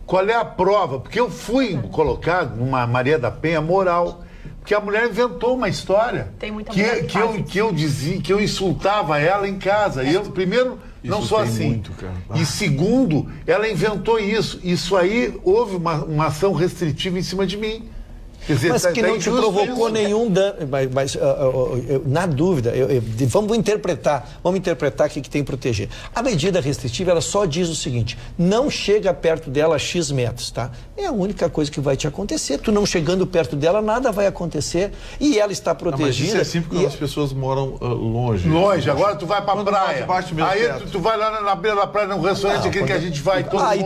Qual é a prova? Porque eu fui colocado numa Maria da Penha moral, porque a mulher inventou uma história. Tem muita que eu dizia, que eu insultava ela em casa. E eu primeiro Não só assim. Muito, cara. E segundo, ela inventou isso. Isso aí, houve uma ação restritiva em cima de mim. Quer dizer, mas que não te provocou nenhum dano. Mas na dúvida, vamos interpretar o que tem que proteger. A medida restritiva, ela só diz o seguinte: não chega perto dela a X metros, tá? É a única coisa que vai te acontecer. Tu não chegando perto dela, nada vai acontecer. E ela está protegida. Mas isso é assim porque as pessoas moram longe. Longe, agora tu vai pra praia. Aí tu vai lá na beira da praia, num restaurante, aquele que a gente vai todo mundo. Aí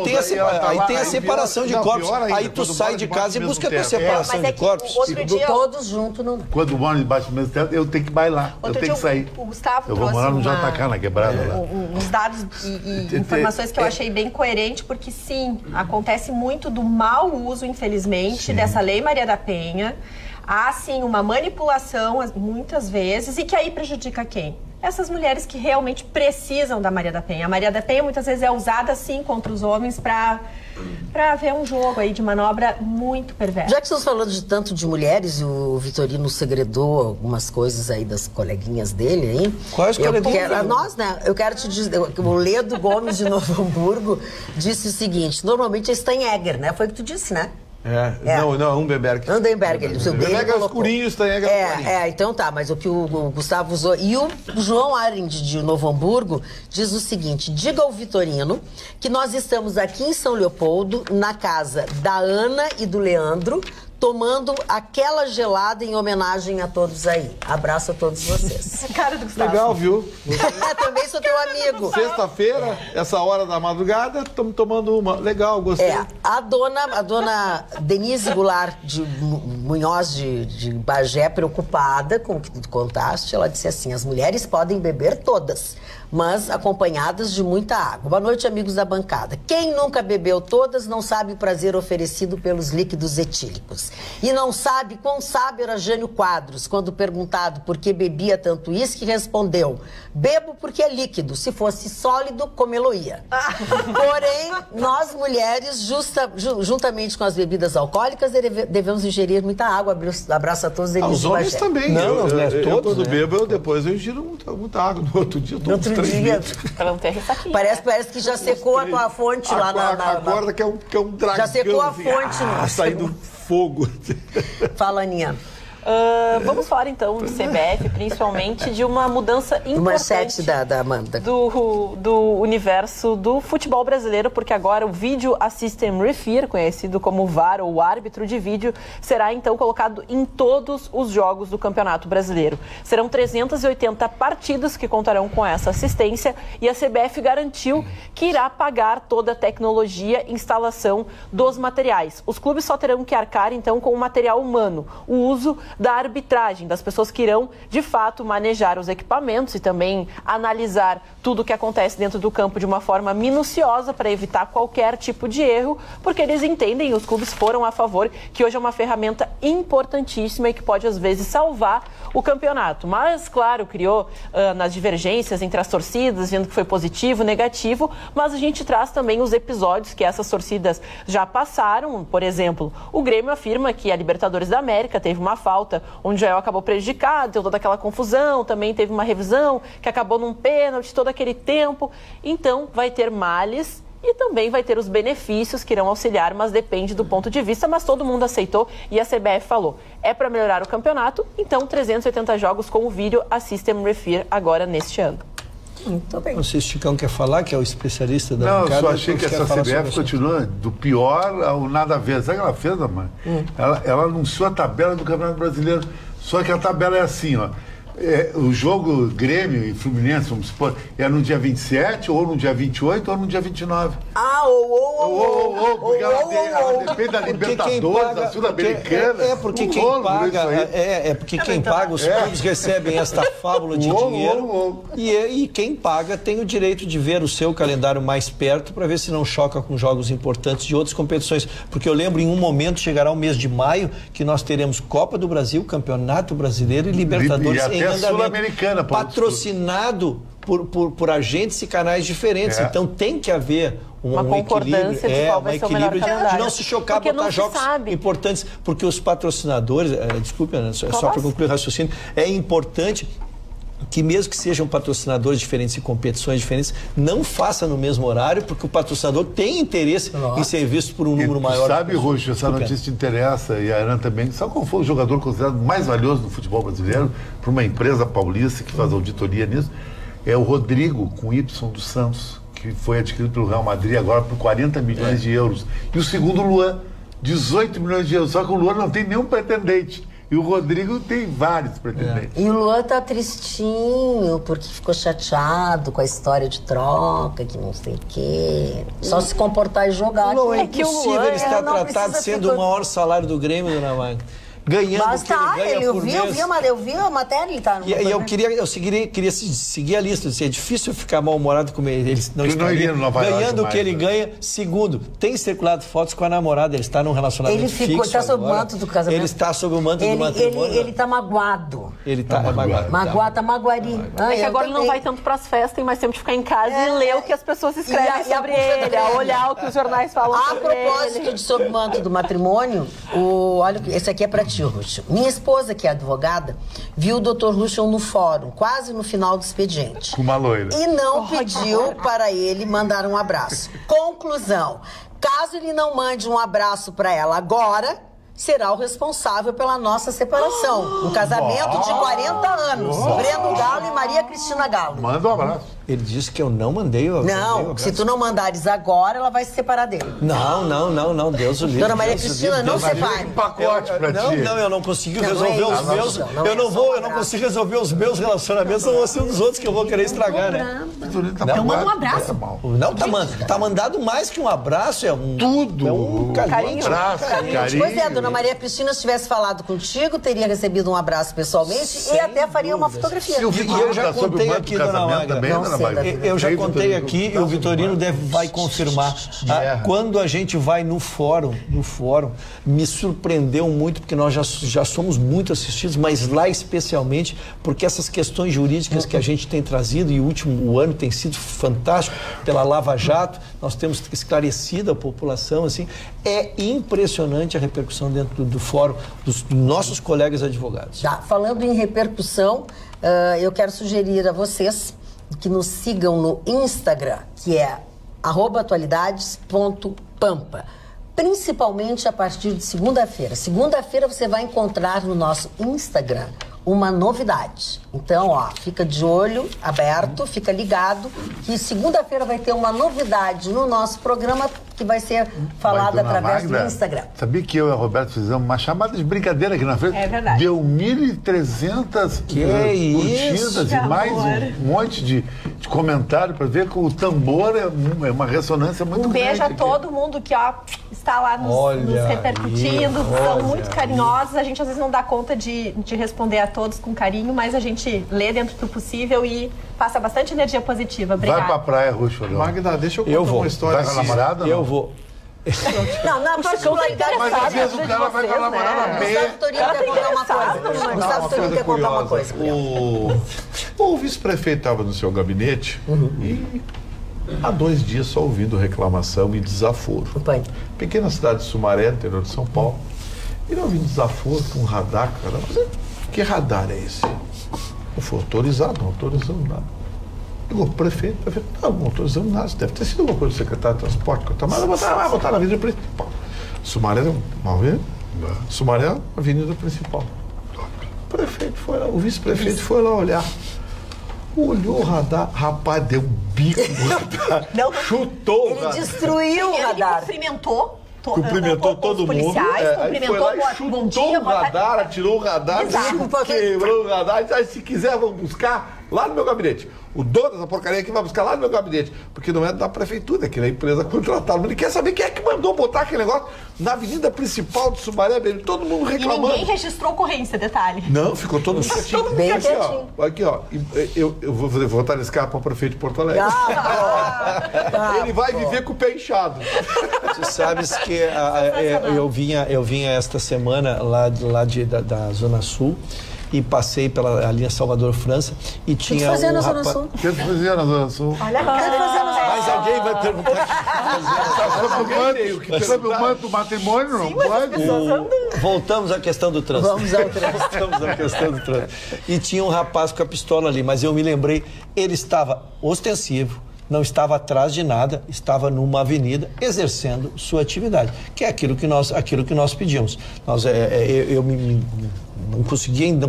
tem a separação de corpos. Aí tu sai de casa e busca a tua separação de corpos. Outro dia, todos juntos não. Quando moro debaixo do mesmo teto, eu tenho que bailar. Eu tenho que sair. O Gustavo eu vou morar no JK, na quebrada lá. Uns dados e informações que eu achei bem coerente, porque sim, acontece muito do mau uso, infelizmente, dessa Lei Maria da Penha. Há, sim, uma manipulação, muitas vezes, e que aí prejudica quem? Essas mulheres que realmente precisam da Maria da Penha. A Maria da Penha muitas vezes é usada, sim, contra os homens para haver um jogo aí de manobra muito perverso. Já que estamos falando de tanto de mulheres, o Vitorino segredou algumas coisas aí das coleguinhas dele, hein? Quais coleguinhas? Nós, né? Eu quero te dizer, o Ledo Gomes de Novo Hamburgo disse o seguinte: normalmente é Steinegger, né? Foi o que tu disse, né? Não, Umbenberg. Umbenberg, o seu dele é escurinho, Steinegger é clarinho. Então tá, mas o que o Gustavo usou. E o João Arendt de Novo Hamburgo diz o seguinte: diga ao Vitorino que nós estamos aqui em São Leopoldo, na casa da Ana e do Leandro, tomando aquela gelada em homenagem a todos aí. Abraço a todos vocês. Cara do Gustavo. Legal, viu? Também sou teu amigo. Sexta-feira, essa hora da madrugada, estamos tomando uma. Legal, gostei. A dona Denise Goulart de Munhoz de Bagé, preocupada com o que tu contaste, ela disse assim: as mulheres podem beber todas, mas acompanhadas de muita água. Boa noite, amigos da bancada. Quem nunca bebeu todas não sabe o prazer oferecido pelos líquidos etílicos. E não sabe quão sábio era Jânio Quadros, quando perguntado por que bebia tanto uísque, respondeu: bebo porque é líquido, se fosse sólido, comê-lo-ia. Porém, nós mulheres, juntamente com as bebidas alcoólicas, devemos ingerir muita água. Abraço a todos. Os homens também. Não, eu quando bebo, depois eu ingiro muita água. No outro dia, no outro dia. Pra não ter ressaquinha. Parece que já secou a tua fonte lá na... Agora que é um dragão. Já secou a fonte. Saindo fogo. Fala, Aninha. Vamos falar então do CBF, principalmente de uma mudança importante da Amanda. do universo do futebol brasileiro, porque agora o Video Assistant Referee, conhecido como VAR ou árbitro de vídeo, será então colocado em todos os jogos do Campeonato Brasileiro. Serão 380 partidas que contarão com essa assistência e a CBF garantiu que irá pagar toda a tecnologia e instalação dos materiais. Os clubes só terão que arcar então com o material humano, o uso da arbitragem, das pessoas que irão, de fato, manejar os equipamentos e também analisar tudo o que acontece dentro do campo de uma forma minuciosa para evitar qualquer tipo de erro, porque eles entendem, os clubes foram a favor, que hoje é uma ferramenta importantíssima e que pode, às vezes, salvar o campeonato. Mas, claro, criou nas divergências entre as torcidas, vendo que foi positivo, negativo, mas a gente traz também os episódios que essas torcidas já passaram. Por exemplo, o Grêmio afirma que a Libertadores da América teve uma falta onde o Joel acabou prejudicado, deu toda aquela confusão, também teve uma revisão que acabou num pênalti, todo aquele tempo. Então, vai ter males e também vai ter os benefícios que irão auxiliar, mas depende do ponto de vista, mas todo mundo aceitou e a CBF falou: é para melhorar o campeonato, então 380 jogos com o Video Assistant Referee agora neste ano. Muito bem. Não sei se o Chicão quer falar, que é o especialista da bancada. Não, eu só achei que essa CBF continua do pior ao nada a ver. Sabe o que ela fez, mãe? Ela anunciou a tabela do Campeonato Brasileiro. Só que a tabela é assim, ó. O jogo Grêmio e Fluminense, vamos supor, é no dia 27, ou no dia 28, ou no dia 29. Porque ela depende da Libertadores, da Sul-Americana. Porque quem paga, os clubes recebem esta fábula de dinheiro. E quem paga tem o direito de ver o seu calendário mais perto para ver se não choca com jogos importantes de outras competições. Porque eu lembro, em um momento, chegará o mês de maio, que nós teremos Copa do Brasil, Campeonato Brasileiro e Libertadores em Sul-Americana, patrocinado por agentes e canais diferentes. Então tem que haver uma concordância de qual vai ser o melhor calendário. De não se chocar, porque botar jogos importantes, porque os patrocinadores, desculpe, só para concluir o raciocínio, é importante que mesmo que sejam patrocinadores diferentes e competições diferentes, não faça no mesmo horário, porque o patrocinador tem interesse em ser visto por um número maior. Sabe, Ruxo, essa notícia te interessa, e a Ana também, sabe qual foi o jogador considerado mais valioso no futebol brasileiro por uma empresa paulista que faz auditoria nisso? É o Rodrigo, com Y, do Santos, que foi adquirido pelo Real Madrid agora por 40 milhões de euros. E o segundo, o Luan, 18 milhões de euros, só que o Luan não tem nenhum pretendente. E o Rodrigo tem vários pretendentes. E o Luan tá tristinho, porque ficou chateado com a história de troca, que não sei o quê. Só se comportar e jogar. Não, é impossível ele estar tratado sendo o maior salário do Grêmio, dona Magda. Ganhando o que ele ganha por mês. Eu vi a matéria, ele tá no... E eu queria seguir a lista. É difícil ficar mal-humorado com ele. Ele não está ganhando o que ele ganha. Segundo, tem circulado fotos com a namorada. Ele está num relacionamento fixo. Ele está sob o manto do casamento. Ele está sob o manto do matrimônio. Ele está magoado. Ele está magoado. Tá magoarinho. É que agora ele não vai tanto para as festas, tem mais tempo de ficar em casa e ler o que as pessoas escrevem sobre ele, olhar o que os jornais falam sobre ele. A propósito de sob o manto do matrimônio, olha, esse aqui é para ti, Ruxo. Minha esposa, que é advogada, viu o Dr. Ruxo no fórum, quase no final do expediente. Com uma loira. E não pediu para ele mandar um abraço. Conclusão: caso ele não mande um abraço para ela agora, será o responsável pela nossa separação. Um casamento de 40 anos. Breno Galo e Maria Cristina Galo. Manda um abraço. Ele disse que eu não mandei o abraço. Não, se tu não mandares agora, ela vai se separar dele. Não, Deus o livre. Dona Maria Cristina, não separe. Um pacote pra ti. Não, eu não consigo resolver os meus. Eu não consigo resolver os meus relacionamentos, não vou ser um dos outros que eu vou querer estragar, né? Então manda um abraço. Não, tá mandado mais que um abraço, é um... Tudo. É um carinho. Carinho. Pois é, Dona Maria Cristina, se tivesse falado contigo, teria recebido um abraço pessoalmente e até faria uma fotografia. E eu já contei aqui, Dona Magra. Eu já contei aqui e o Vitorino vai confirmar. Quando a gente vai no fórum, me surpreendeu muito, porque nós já somos muito assistidos, mas lá especialmente, porque essas questões jurídicas que a gente tem trazido, e o ano tem sido fantástico, pela Lava Jato, nós temos esclarecido a população, assim, é impressionante a repercussão dentro do fórum dos nossos colegas advogados. Falando em repercussão, eu quero sugerir a vocês que nos sigam no Instagram, que é @atualidades.pampa. Principalmente a partir de segunda-feira. Segunda-feira você vai encontrar no nosso Instagram uma novidade. Então, fica de olho aberto, fica ligado, que segunda-feira vai ter uma novidade no nosso programa que vai ser falada através do Instagram. Sabia que eu e a Roberto fizemos uma chamada de brincadeira aqui na frente? É verdade. Deu 1.300 curtidas e mais um monte de comentário para ver que o tambor é uma ressonância muito grande. Beijo a todo mundo que está lá nos repercutindo, são muito carinhosos. A gente às vezes não dá conta de responder a todos com carinho, mas a gente lê dentro do possível e passa bastante energia positiva. Obrigada. Vai pra praia, Ruxo. Magda, deixa eu contar uma história. Vai com a namorada? Eu vou. Não, na particularidade... Mas às vezes o cara vai com a namorada meia. Gustavo Torino quer contar uma coisa. Gustavo Torino quer contar uma coisa. O vice-prefeito estava no seu gabinete e há 2 dias só ouvindo reclamação e desaforo. Pequena cidade de Sumaré, interior de São Paulo. Ele ouvindo desaforo com um radar, cara. Mas que radar é esse? Eu fui autorizado, não autorizando nada. Ligou pro prefeito, não autorizando nada. Isso deve ter sido alguma coisa do secretário de transporte. Mas botar na avenida principal. Sumaré, Sumaré, avenida principal. O prefeito foi lá, o vice-prefeito foi lá olhar. Olhou o radar, rapaz, deu um bico no radar. Chutou o radar. Ele destruiu o radar. Cumprimentou todo mundo. Policiais, cumprimentou, bom dia, o radar, atirou o radar, quebrou o radar. Se quiser, vamos buscar lá no meu gabinete. O dono dessa porcaria aqui vai buscar lá no meu gabinete. Porque não é da prefeitura, que é a empresa contratada. Mas ele quer saber quem é que mandou botar aquele negócio na avenida principal de Sumaré, todo mundo reclamando. E ninguém registrou ocorrência, detalhe. Não, ficou todo mundo quietinho. Bem quietinho. Aqui, eu vou votar nesse carro para o prefeito de Porto Alegre. Ele vai viver com o pé inchado. Tu sabes que eu vinha esta semana lá da Zona Sul e passei pela linha Salvador-França e tinha O que tu fazia na Zona Sul? Olha, Mas alguém vai perguntar Sobre o manto do matrimônio, não pode? Voltamos à questão do trânsito. Vamos ao trânsito. Voltamos à questão do trânsito. E tinha um rapaz com a pistola ali, mas eu me lembrei, ele estava ostensivo, não estava atrás de nada, estava numa avenida exercendo sua atividade, que é aquilo que nós pedimos. Não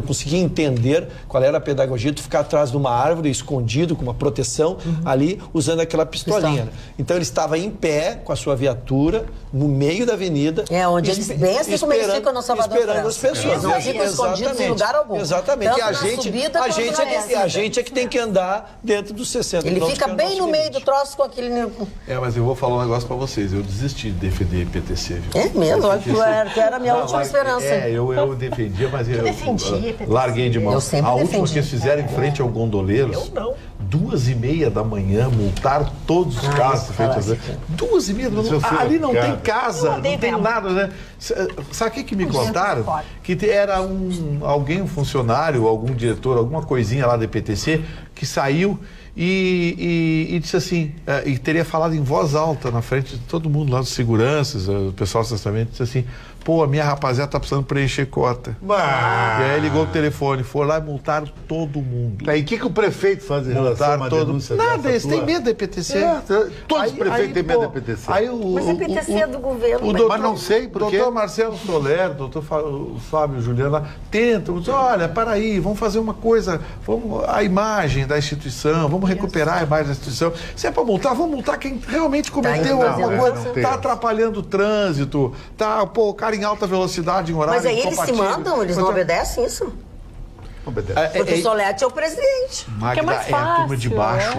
conseguia entender qual era a pedagogia de ficar atrás de uma árvore, escondido, com uma proteção ali, usando aquela pistolinha. Né? Então ele estava em pé, com a sua viatura, no meio da avenida. Onde eles, bem assim como eles ficam no Salvador. Esperando as pessoas. Eles não ficam escondidos em lugar algum. Exatamente. Tanto A gente é que tem que andar dentro dos 60 Ele fica bem no meio do troço com aquele... Mas eu vou falar um negócio pra vocês. Eu desisti de defender PTC, viu? É mesmo? Olha que era a minha última esperança. Eu defendia, mas eu defendi, larguei de mão. Eu sempre a última defendi. que eles fizeram em frente ao Gondoleiros, 2h30 da manhã, multaram todos os carros feitos. 2h30 da manhã. Ali não tem casa, não tem nada, né? Sabe o que me contaram? Que era um funcionário, algum diretor, alguma coisinha lá da EPTC, que saiu e disse assim, e teria falado em voz alta na frente de todo mundo lá, dos seguranças, o pessoal do estacionamento, disse assim: pô, a minha rapaziada tá precisando preencher cota. E aí ligou o telefone, foram lá e multaram todo mundo. Aí o que o prefeito faz em relação a uma denúncia Nada, eles têm medo da EPTC. Todos os prefeitos têm medo da EPTC. Mas a EPTC é do governo. Mas não sei por quê. Doutor Marcelo Soler, doutor Fábio Juliano lá, tentam, olha, para aí, vamos fazer uma coisa, a imagem da instituição, vamos recuperar a imagem da instituição. Se é para multar, vamos multar quem realmente cometeu alguma coisa. Está atrapalhando o trânsito, o cara em alta velocidade, em horário Mas aí eles se incompatível. mandam, eles não obedecem isso? Porque o Solete é o presidente. Magda, é mais fácil, a turma de baixo.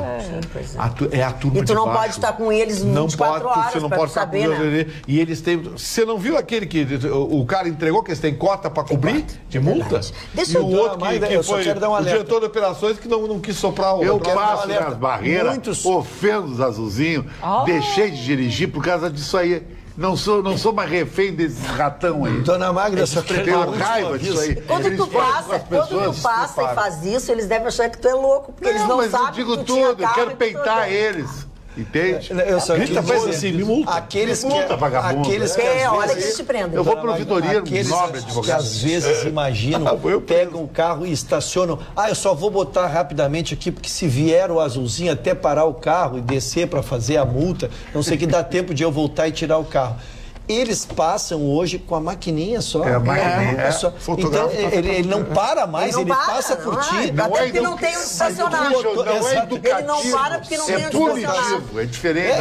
É a turma de baixo. E tu não pode estar com eles 24 horas você não pode estar saber, com eles. E eles têm... Você não viu aquele que o cara entregou que eles têm cota para cobrir de multa? Deixa e o outro Magda, que eu só foi quero dar um o alerta. diretor de operações que não quis soprar o... Eu quero dar um passo alerta. nas barreiras, Muitos- ofendo os azulzinhos, deixei de dirigir por causa disso aí. Não sou mais refém desses ratão aí. Dona Magda, só quero dar Tenho um raiva disso aí. Quando Eles tu falam passa, com as pessoas. e faz isso, eles devem achar que tu é louco, porque eles não mas sabem eu digo que tu tinha tudo, eu carro quero e tu peitar não- eles. Entende? Eu só Grita, quis faz dizer, assim, me multa. Aqueles Me multa, que, vagabundo. aqueles que É, às olha que vezes... eles te prendem. Eu vou Dona pro Magda, Vitorino, aqueles nobre que advogado. às vezes imaginam, pegam um carro e estacionam. Eu só vou botar rapidamente aqui, porque se vier o azulzinho até parar o carro e descer para fazer a multa, não sei que dá tempo de eu voltar e tirar o carro. Eles passam hoje com a maquininha só. A maquininha, só. Então, ele não para mais, ele passa por ti. Até porque não tem onde estacionar. Não é educativo. Ele não para porque não tem onde estacionar. punitivo, é diferente.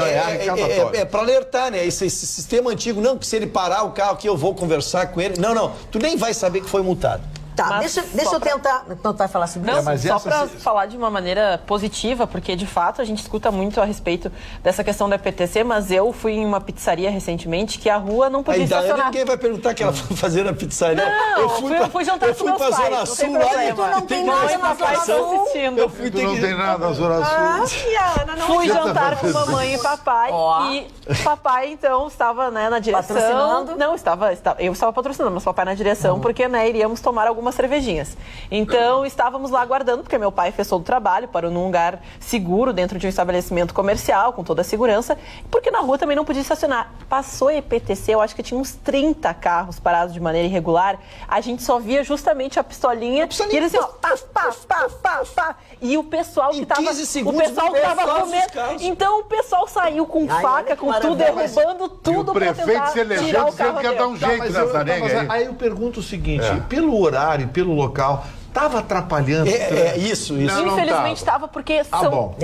É para alertar, né? Esse sistema antigo, não, que se ele parar o carro aqui eu vou conversar com ele. Não, tu nem vai saber que foi multado. Tá, Mas deixa só eu tentar. Não, tu vai falar sobre Não, isso? mas só essa para se- falar de uma maneira positiva, porque de fato a gente escuta muito a respeito dessa questão da EPTC, mas eu fui em uma pizzaria recentemente que a rua não podia Aí daí estacionar. ninguém vai perguntar que ela foi fazer na pizzaria. Não, eu fui jantar com meus pra pais, Zona não Sul tem lá e problema. não tem Mamãe nada e na papai Zona estão Sul. assistindo. Eu fui Tu não tem nada na Zona Sul. Ana, não Fui Você tá jantar com fazendo mamãe e papai Ó. e papai então estava na direção. Patrocinando? Não, eu estava patrocinando, mas papai na direção porque iríamos tomar algumas cervejinhas. Então estávamos lá aguardando porque meu pai fez todo o trabalho, parou num lugar seguro dentro de um estabelecimento comercial com toda a segurança, porque na rua também não podia estacionar. Passou a EPTC, eu acho que tinha uns 30 carros parados de maneira irregular. A gente só via justamente a pistolinha e eles assim, ó, pá, pá, pá, pá, pá. E o pessoal que Em tava 15 o segundos, pessoal que tava todos os comendo. carros. Então o pessoal saiu com Ai, olha faca, que com tudo, maravilha. derrubando E tudo o pra prefeito tentar se tirar elegeu o dizendo carro que ia dar um dele. jeito nessa nega aí. Aí eu pergunto o seguinte, pelo horário, pelo local, estava atrapalhando? Isso. Não, não Infelizmente tava. estava porque Ah, são bom.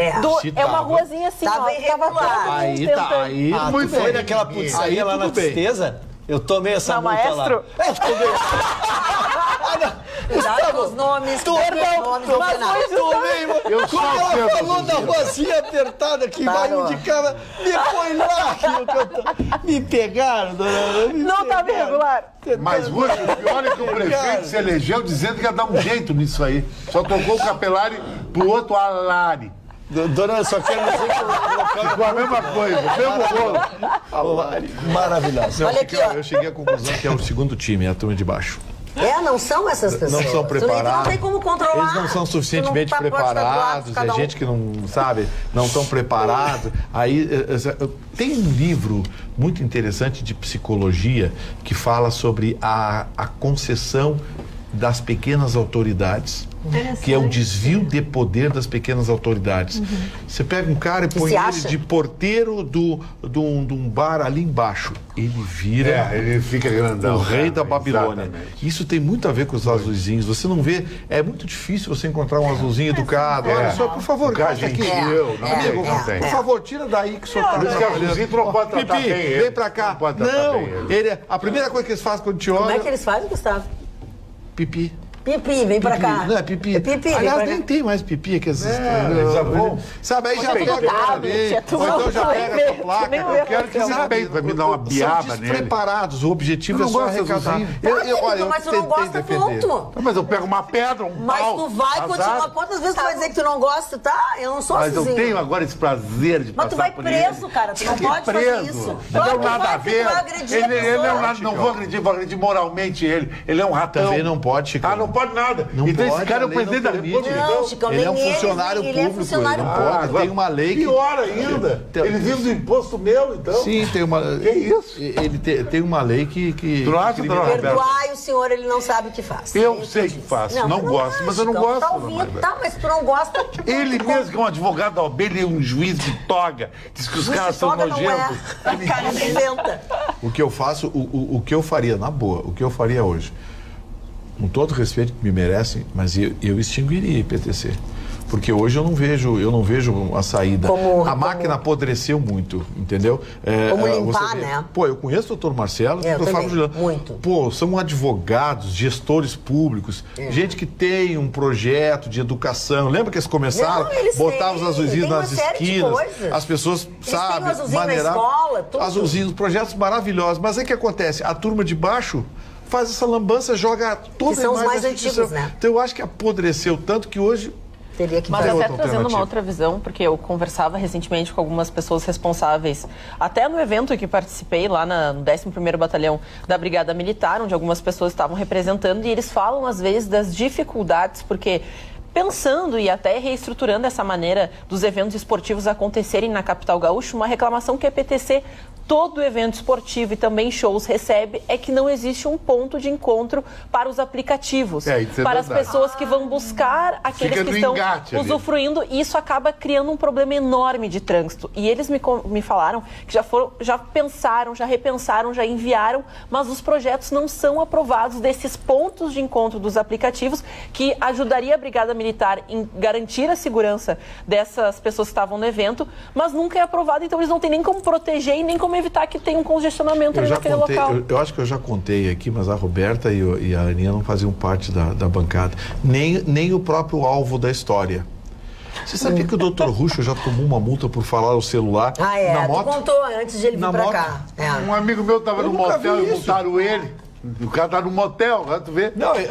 Se é uma tava. ruazinha assim, Tava ó, irregular. todo mundo Aí tentando. tá, aí Tu Muito foi bem. naquela pizzaria Aí lá na tudo bem. Tristeza? Eu tomei essa Não, multa maestro? lá. Tomei. Cuidado com os nomes. Cuidado com os nomes do Renato. Eu só Quando ela ofendo falou da azulzinho. rosinha apertada que vai Parou. indicar, me põe lá. Me pegaram, dona Ana. me Não estava pegaram. irregular. Mas, Russo, o pior é que o prefeito se elegeu dizendo que ia dar um jeito nisso aí. Só trocou o capelari pro outro alari. Dona Ana, só quero dizer que o local Ficou a mesma coisa, o mesmo bolo. maravilhoso. Olha aqui, ó. Eu cheguei à conclusão que é o segundo time, é a turma de baixo. Não são essas pessoas. Não são preparados. Não tem como controlar. Eles não são suficientemente preparados. É gente que não sabe, não estão preparados. Aí tem um livro muito interessante de psicologia que fala sobre a concessão das pequenas autoridades, que é o desvio de poder das pequenas autoridades. Você pega um cara e põe ele de porteiro de um bar ali embaixo. Ele vira ele fica grandão, o rei da Babilônia. Exatamente. Isso tem muito a ver com os azulzinhos. Você não vê, é muito difícil você encontrar um azulzinho educado. Olha só, por favor, Cara, aqui. amigo, Por favor, tira daí que o senhor está azulzinho tu não pode tratar Pipi, bem ele. vem pra cá. A primeira coisa que eles fazem quando te olham... Como é que eles fazem, Gustavo? Pipi. Pipi, vem pra cá. Não, é pipi. Aliás, nem tem mais pipi aqui. Sabe, aí já pega ou então já pega a tua placa. Eu quero que você vai me dar uma biada nele. São despreparados. O objetivo é só arrecadar. Mas tu não gosta, ponto. Mas eu pego uma pedra, um Mas pau. tu vai continuar. Quantas vezes tu vai dizer que tu não gosta, tá? Eu não sou Mas eu assim. tenho agora esse prazer de Mas tu passar vai por preso, ele. cara. Tu não pode fazer isso. Não tem Claro que nada vai, a ver. tu vai agredir a Ele é pessoa. um nada, não vou agredir moralmente ele. Ele é um ratão. Também não pode, Chico. Não pode nada. Não então pode, esse cara é o a lei presidente não da permite. República. Não, Chico, Ele é um nem funcionário ele público. é funcionário Ele não público. pode. Tem uma lei que... Pior ainda. Ele vive do imposto meu, então. Sim, tem uma... Que isso? Ele tem uma lei que... Tu não acha, dona Roberta? Perdoai o senhor, ele não sabe o que faz. Eu sei que faço. Não gosto, mas eu não gosto. Tá ouvindo, tá, mas tu não gosta. Ele mesmo que é um advogado da OAB, ele é um juiz de toga. Diz que os caras são Toga não nojentos. O cara inventa. O que eu faço, o que eu faria, na boa, o que eu faria hoje, com todo o respeito que me merecem, mas eu extinguiria IPTC. Porque hoje eu não vejo a saída. A máquina apodreceu muito, entendeu? Como limpar, né? Pô, eu conheço o doutor Marcelo e o doutor Fábio Juliano. Muito. Pô, são advogados, gestores públicos, gente que tem um projeto de educação. Lembra que eles começaram? Botavam os azulzinhos nas esquinas. As pessoas, sabe, maneirar. Azulzinhos, projetos maravilhosos. Mas aí o que acontece? A turma de baixo faz essa lambança, joga toda que são os mais antigos, né? Então eu acho que apodreceu tanto que hoje... Teria que Mas fazer até trazendo uma outra visão, porque eu conversava recentemente com algumas pessoas responsáveis, até no evento que participei lá no 11º Batalhão da Brigada Militar, onde algumas pessoas estavam representando, e eles falam às vezes das dificuldades, porque... Pensando e até reestruturando essa maneira dos eventos esportivos acontecerem na capital gaúcha, uma reclamação que a EPTC, todo evento esportivo e também shows recebe, é que não existe um ponto de encontro para os aplicativos, para as pessoas que vão buscar aqueles que estão usufruindo, e isso acaba criando um problema enorme de trânsito. E eles me falaram que já pensaram, já repensaram, já enviaram, mas os projetos não são aprovados desses pontos de encontro dos aplicativos, que ajudaria a Brigada Militar em garantir a segurança dessas pessoas que estavam no evento, mas nunca é aprovado, então eles não têm nem como proteger e nem como evitar que tenha um congestionamento ali naquele local. Eu acho que eu já contei aqui, mas a Roberta e a Aninha não faziam parte da bancada, nem o próprio alvo da história. Você sabia que o Dr. Ruxo já tomou uma multa por falar o celular na moto? Tu contou antes de ele vir pra cá. Um amigo meu tava no motel e multaram ele. O cara tá no motel, vai tu ver. Não, que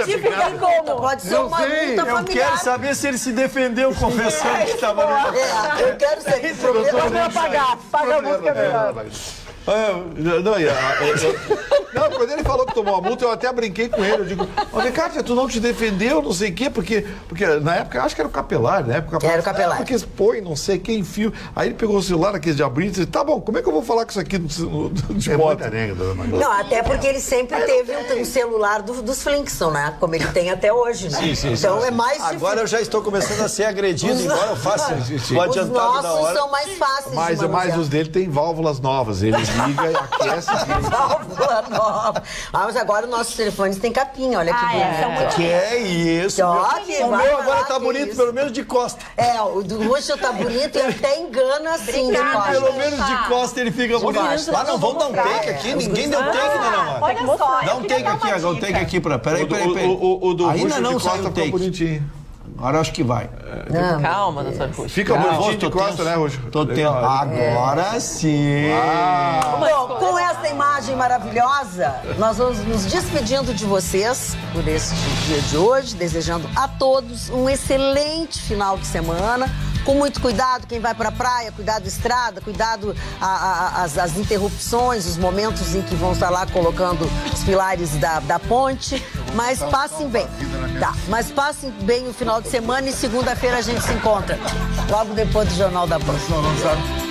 tipo de multa? Pode ser uma multa familiar. Eu quero saber se ele se defendeu confessando que estava no motel. Eu quero saber. Eu vou pagar. Paga a multa melhor. Não, quando ele falou que tomou a multa, eu até brinquei com ele. Eu digo, Ricardo, tu não te defendeu, não sei o quê, porque na época, eu acho que era o Capelar, né? Era o Capelar. Porque eles põem, não sei quem, fio. Aí ele pegou o celular, aqueles de abrir, e disse, tá bom, como é que eu vou falar com isso aqui de moto? Não, até porque ele sempre teve um celular dos Flintstone, né? Como ele tem até hoje, né? Sim, então é mais difícil. Agora eu já estou começando a ser agredido, embora eu faça o adiantado da hora. Os nossos são mais fáceis de Mas os dele tem válvulas novas. Ele liga e aquece. Válvula nova. Mas agora os nossos telefones têm capinha, olha que bonito. Que é isso. O meu agora tá bonito, pelo menos de costa. O do Ruxo tá bonito e até engana assim. Pelo menos de costa ele fica bonito. Não, vamos dar um take aqui. Ninguém deu take, não. Olha só, dá um take aqui, dá um take aqui pra... Peraí. O do ainda não de saiu costa o take. Bonitinho. Agora acho que vai. Calma, doutor Ruxo. Fica bonitinho de costa, né, Ruxo? Tô tendo. Agora sim. Bom, com essa imagem maravilhosa, nós vamos nos despedindo de vocês por este dia de hoje, desejando a todos um excelente final de semana, com muito cuidado, quem vai para a praia, cuidado estrada, cuidado as interrupções, os momentos em que vão estar lá colocando os pilares da ponte, mas passem bem. Tá, mas passem bem o final de semana e segunda-feira a gente se encontra, logo depois do Jornal da Band.